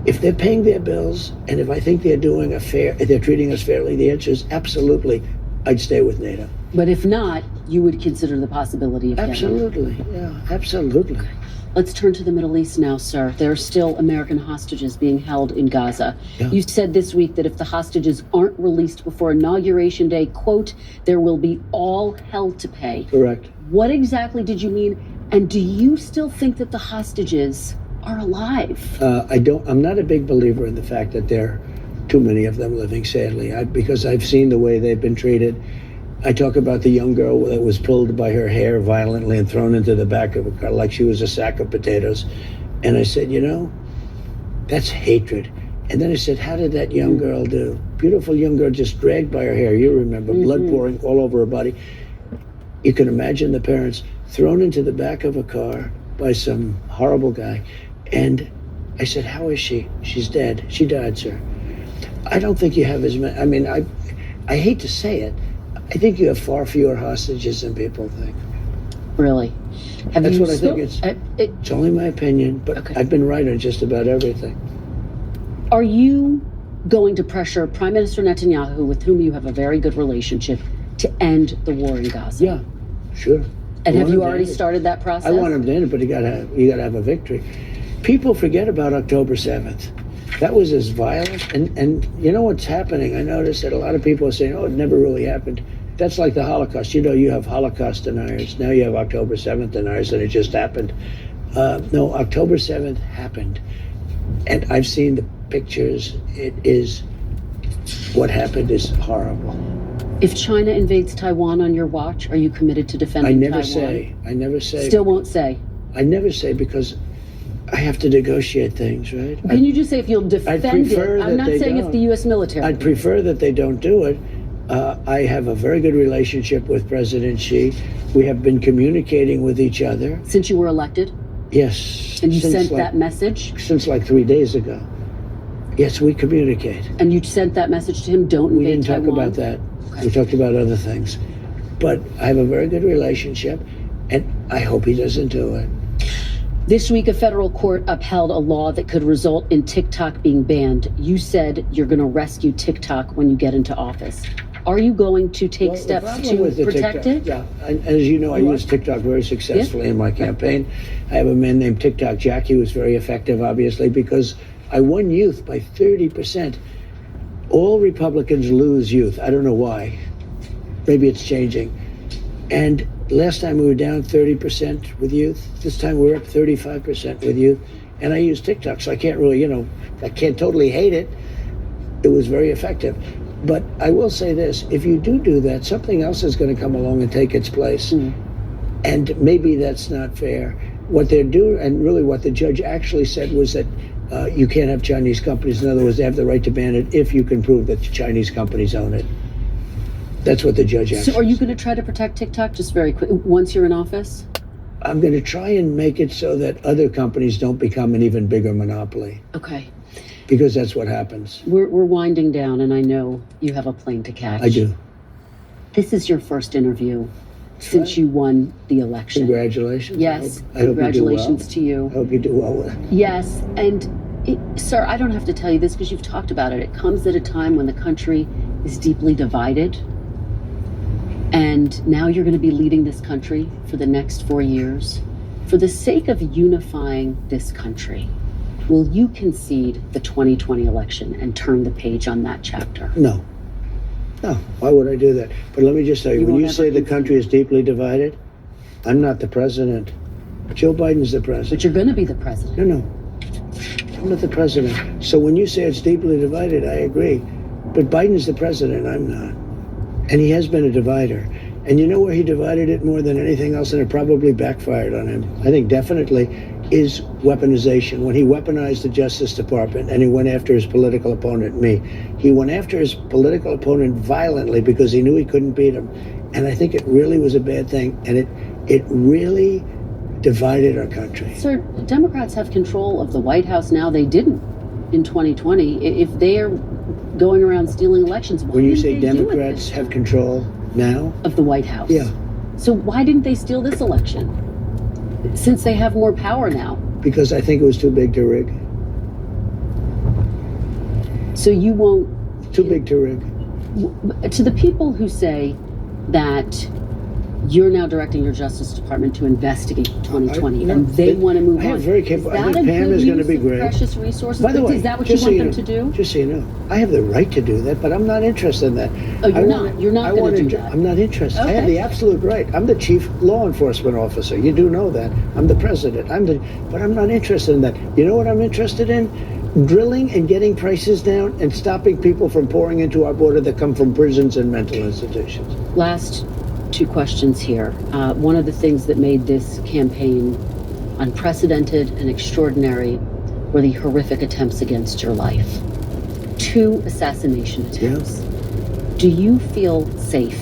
If they're paying their bills, and if I think they're doing they're treating us fairly, the answer is absolutely, I'd stay with NATO. But if not, you would consider the possibility of absolutely, yeah, absolutely. Okay. Let's turn to the Middle East now, sir. There are still American hostages being held in Gaza. Yeah. You said this week that if the hostages aren't released before Inauguration Day, quote, there will be all hell to pay. Correct. What exactly did you mean? And do you still think that the hostages are alive? I'm not a big believer in the fact that there are too many of them living, sadly, because I've seen the way they've been treated. I talk about the young girl that was pulled by her hair violently and thrown into the back of a car like she was a sack of potatoes. And I said, you know, that's hatred. And then I said, how did that young girl do? Beautiful young girl just dragged by her hair. You remember, blood pouring all over her body. You can imagine the parents thrown into the back of a car by some horrible guy. And I said, how is she? She's dead. She died, sir. I don't think you have as many. I mean, I hate to say it. I think you have far fewer hostages than people think. Really? Have That's you what I think It's only my opinion, but Okay. I've been right on just about everything. Are you going to pressure Prime Minister Netanyahu, with whom you have a very good relationship, to end the war in Gaza? Yeah, sure. And I have want you him to already end it. started that process? I want him to end it, but you gotta have a victory. People forget about October 7th. That was as violent, and you know what's happening? I noticed that a lot of people are saying, "Oh, it never really happened." That's like the Holocaust. You know, you have Holocaust deniers. Now you have October 7th deniers, and it just happened. No, October 7th happened, and I've seen the pictures. It is what happened is horrible. If China invades Taiwan on your watch, are you committed to defending I never Taiwan? say. Still won't say. I never say because I have to negotiate things, right? Can you just say if you'll defend prefer it? I'm that not they saying if don't. the U.S. military. I'd prefer that they don't do it. I have a very good relationship with President Xi. We have been communicating with each other. Since you were elected, Yes. and you since sent like- that message, Since like 3 days ago. Yes, we communicate. and you sent that message to him. Don't We invade didn't talk Taiwan. about that. Okay. We talked about other things. But I have a very good relationship, and I hope he doesn't do it. This week, a federal court upheld a law that could result in TikTok being banned. You said you're going to rescue TikTok when you get into office. Are you going to take Well, the steps problem to with the protect TikTok, it? Yeah, and as you know, I You are? used TikTok very successfully in my campaign. I have a man named TikTok Jack. He was very effective, obviously, because I won youth by 30%. All Republicans lose youth. I don't know why. Maybe it's changing. And last time we were down 30% with youth. This time we're up 35% with youth. And I use TikTok, so I can't really, I can't totally hate it. It was very effective. But I will say this, if you do that, something else is going to come along and take its place. And maybe that's not fair. What they're doing, and really what the judge actually said was that you can't have Chinese companies. In other words, they have the right to ban it if you can prove that the Chinese companies own it. That's what the judge actually So are you said. going to try to protect TikTok just very quick once you're in office? I'm going to try and make it so that other companies don't become an even bigger monopoly, Okay. because that's what happens. We're winding down, and I know you have a plane to catch. I do. This is your first interview since right. you won the election. Congratulations. Yes. I hope Congratulations you to do you. well. I hope you do well with it. Yes, and sir, I don't have to tell you this because you've talked about it. It comes at a time when the country is deeply divided. And now you're going to be leading this country for the next 4 years. For the sake of unifying this country, will you concede the 2020 election and turn the page on that chapter? No. No. Why would I do that? But let me just tell you, You when won't you ever say the concede. country is deeply divided, I'm not the president. Joe Biden's the president. But you're going to be the president. No. I'm not the president. So when you say it's deeply divided, I agree. But Biden's the president, I'm not. And he has been a divider. And you know where he divided it more than anything else, and it probably backfired on him, I think definitely, is weaponization. When he weaponized the Justice Department and he went after his political opponent, me. He went after his political opponent violently because he knew he couldn't beat him. And I think it really was a bad thing. And it really divided our country. Sir, Democrats have control of the White House now. They didn't in 2020. If they are going around stealing elections, why When you didn't say they do it Democrats this have time? control now, Of the White House. Yeah. So why didn't they steal this election? Since they have more power now. because I think it was too big to rig. So you won't, Too big to rig. to the people who say that you're now directing your Justice Department to investigate 2020 no, and they want to move I have on. very capable- I Is that think a Pam good is gonna use be of great. precious resources? By the way, is that what you just so want you them know, to do? Just so you know, I have the right to do that, but I'm not interested in that. Oh, you're I not. wanna- You're not I gonna wanna do do- that. I'm not interested. I have Okay. the absolute right. I'm the chief law enforcement officer. You do know that. I'm the president. But I'm not interested in that. You know what I'm interested in? Drilling and getting prices down and stopping people from pouring into our border that come from prisons and mental institutions. Last two questions here. One of the things that made this campaign unprecedented and extraordinary were the horrific attempts against your life. 2 assassination attempts. Do you feel safe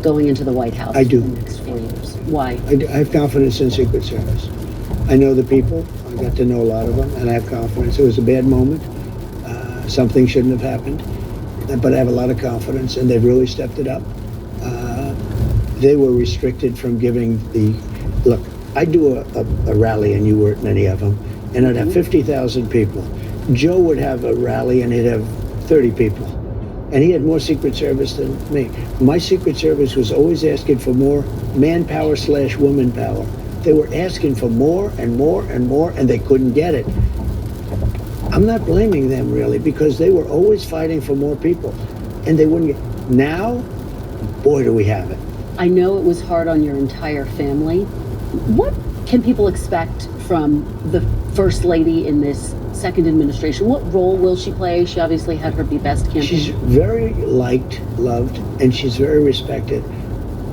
going into the White House I do. for the next 4 years? Why? I have confidence in Secret Service. I know the people. I got to know a lot of them, and I have confidence. It was a bad moment. Something shouldn't have happened, but I have a lot of confidence, and they've really stepped it up. They were restricted from giving the look, I do a rally, and you were at many of them, and I'd have 50,000 people. Joe would have a rally, and he'd have 30 people. And he had more Secret Service than me. My Secret Service was always asking for more manpower / woman power. They were asking for more and more and more, and they couldn't get it. I'm not blaming them, really, because they were always fighting for more people, and they wouldn't get. Now, boy, do we have it. I know it was hard on your entire family. What can people expect from the First Lady in this second administration? What role will she play? She obviously had her Be Best campaign. She's very liked, loved, and she's very respected.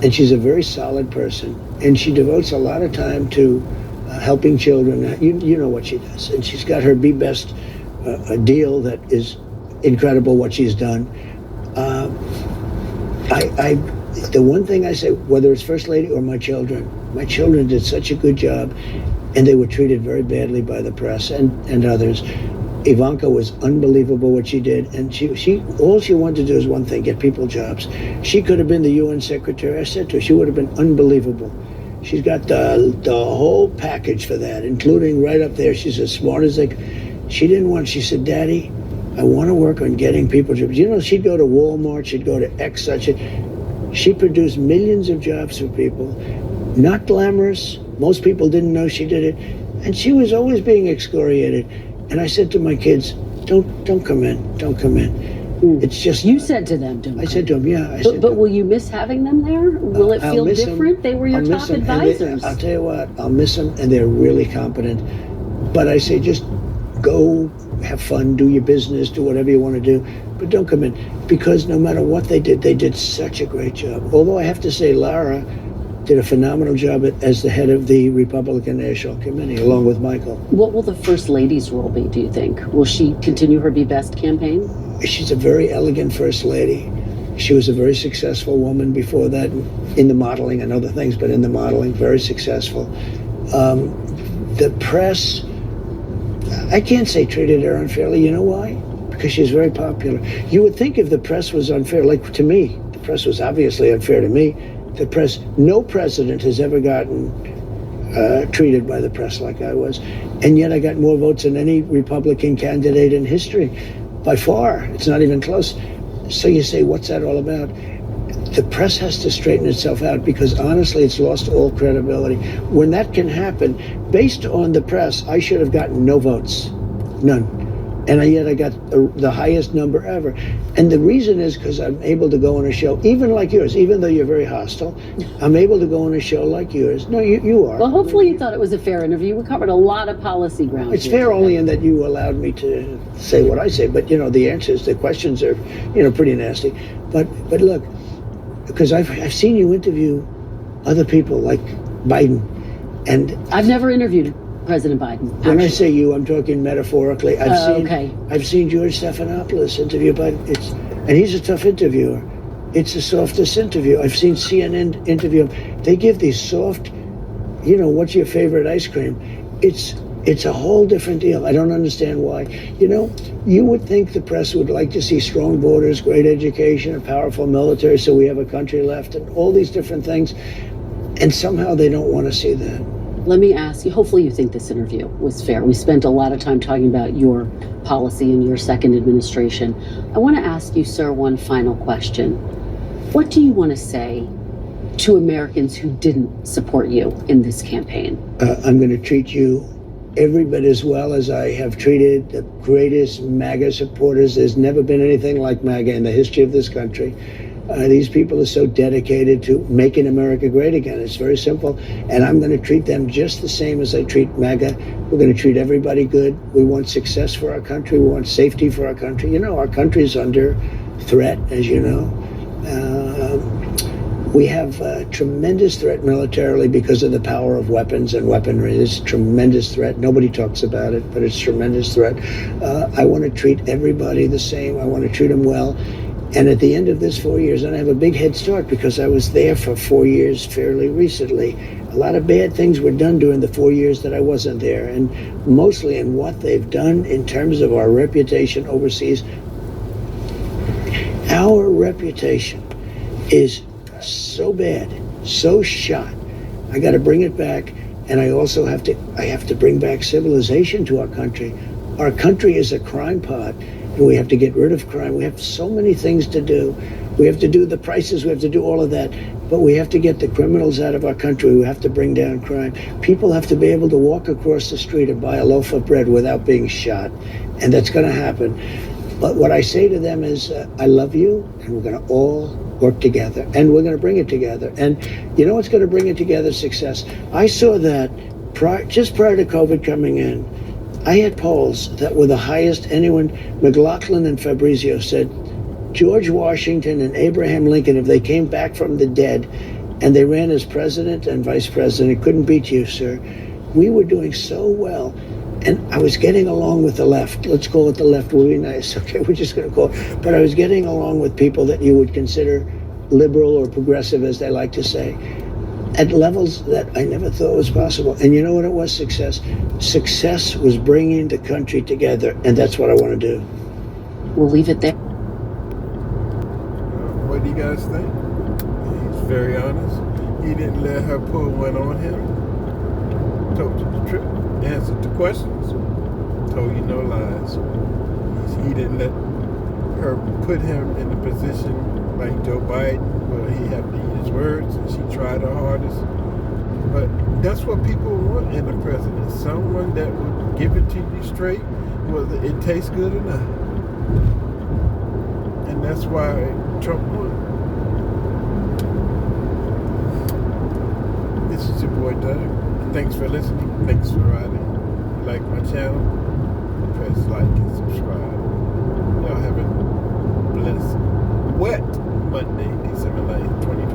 And she's a very solid person. And she devotes a lot of time to helping children. You know what she does. And she's got her Be Best deal that is incredible what she's done. The one thing I say, whether it's First Lady or my children did such a good job, and they were treated very badly by the press and others. Ivanka was unbelievable what she did, and she all she wanted to do is one thing: get people jobs. She could have been the UN secretary. I said to her, she would have been unbelievable. She's got the whole package for that, including right up there. She's as smart as they. She didn't want. She said, "Daddy, I want to work on getting people jobs." You know, she'd go to Walmart, she'd go to X such a. She produced millions of jobs for people. Not glamorous. Most people didn't know she did it, and she was always being excoriated. And I said to my kids, "Don't come in. Don't come in." It's just You said to them, don't I said to them, yeah. But will you miss having them there? Will it feel different? They were your top advisors. I'll tell you what, I'll miss them, and they're really competent. But I say, just go have fun, do your business, do whatever you want to do, but don't come in, because no matter what they did such a great job. Although I have to say, Lara did a phenomenal job as the head of the Republican National Committee, along with Michael. What will the First Lady's role be, do you think? Will she continue her Be Best campaign? She's a very elegant First Lady. She was a very successful woman before that in the modeling and other things, but in the modeling, very successful. The press, I can't say treated her unfairly. You know why? Because she's very popular. You would think if the press was unfair, like to me, the press was obviously unfair to me. The press, no president has ever gotten treated by the press like I was. And yet I got more votes than any Republican candidate in history. By far, it's not even close. So you say, what's that all about? The press has to straighten itself out, because honestly, it's lost all credibility. When that can happen, based on the press, I should have gotten no votes, none. And yet I got the highest number ever. And the reason is because I'm able to go on a show, even like yours, even though you're very hostile, I'm able to go on a show like yours. No, you are. Well, hopefully you thought it was a fair interview. We covered a lot of policy ground. It's fair only in that you allowed me to say what I say. But, the answers, the questions are, pretty nasty. But look, because I've seen you interview other people like Biden. And I've never interviewed President Biden. When I say you, I'm talking metaphorically. Okay. I've seen George Stephanopoulos interview Biden, and he's a tough interviewer. It's the softest interview. I've seen CNN interview him. They give these soft, what's your favorite ice cream? It's a whole different deal. I don't understand why. You would think the press would like to see strong borders, great education, a powerful military, so we have a country left, and all these different things. And somehow they don't want to see that. Let me ask you, hopefully you think this interview was fair. We spent a lot of time talking about your policy and your second administration. I want to ask you, sir, one final question. What do you want to say to Americans who didn't support you in this campaign? I'm going to treat you every bit as well as I have treated the greatest MAGA supporters. There's never been anything like MAGA in the history of this country. These people are so dedicated to making America great again. It's very simple. And I'm going to treat them just the same as I treat MAGA. We're going to treat everybody good. We want success for our country. We want safety for our country. Our country is under threat, as you know. We have a tremendous threat militarily because of the power of weapons and weaponry. It's a tremendous threat. Nobody talks about it, but it's a tremendous threat. I want to treat everybody the same. I want to treat them well. And at the end of this 4 years, and I have a big head start because I was there for 4 years fairly recently. A lot of bad things were done during the 4 years that I wasn't there, and mostly in what they've done in terms of our reputation overseas. Our reputation is so bad, so shot, I got to bring it back, and I also have to bring back civilization to our country. Our country is a crime pot, and we have to get rid of crime. We have so many things to do. We have to do the prices, we have to do all of that, but we have to get the criminals out of our country. We have to bring down crime. People have to be able to walk across the street and buy a loaf of bread without being shot, and that's going to happen. But what I say to them is, I love you, and we're going to all work together, and we're going to bring it together. And you know what's going to bring it together? Success. I saw that just prior to COVID coming in, I had polls that were the highest anyone. McLaughlin and Fabrizio said George Washington and Abraham Lincoln, if they came back from the dead and they ran as president and vice president, couldn't beat you, sir. We were doing so well. And I was getting along with the left. Let's call it the left. We'll be nice. Okay, we're just going to call it. But I was getting along with people that you would consider liberal or progressive, as they like to say, at levels that I never thought was possible. And you know what it was? Success. Success was bringing the country together, and that's what I want to do. We'll leave it there. What do you guys think? He's very honest. He didn't let her pull one on him. Told you the truth. Answered the questions. Told you no lies. He didn't let her put him in a position like Joe Biden where he had to eat his words, and she tried her hardest. But that's what people want in a president. Someone that would give it to you straight, whether it tastes good or not. And that's why Trump won. This is your boy Doug. Thanks for listening. Thanks for riding. If you like my channel, press like and subscribe. Y'all have a blessed, wet Monday, December 9th, 2020.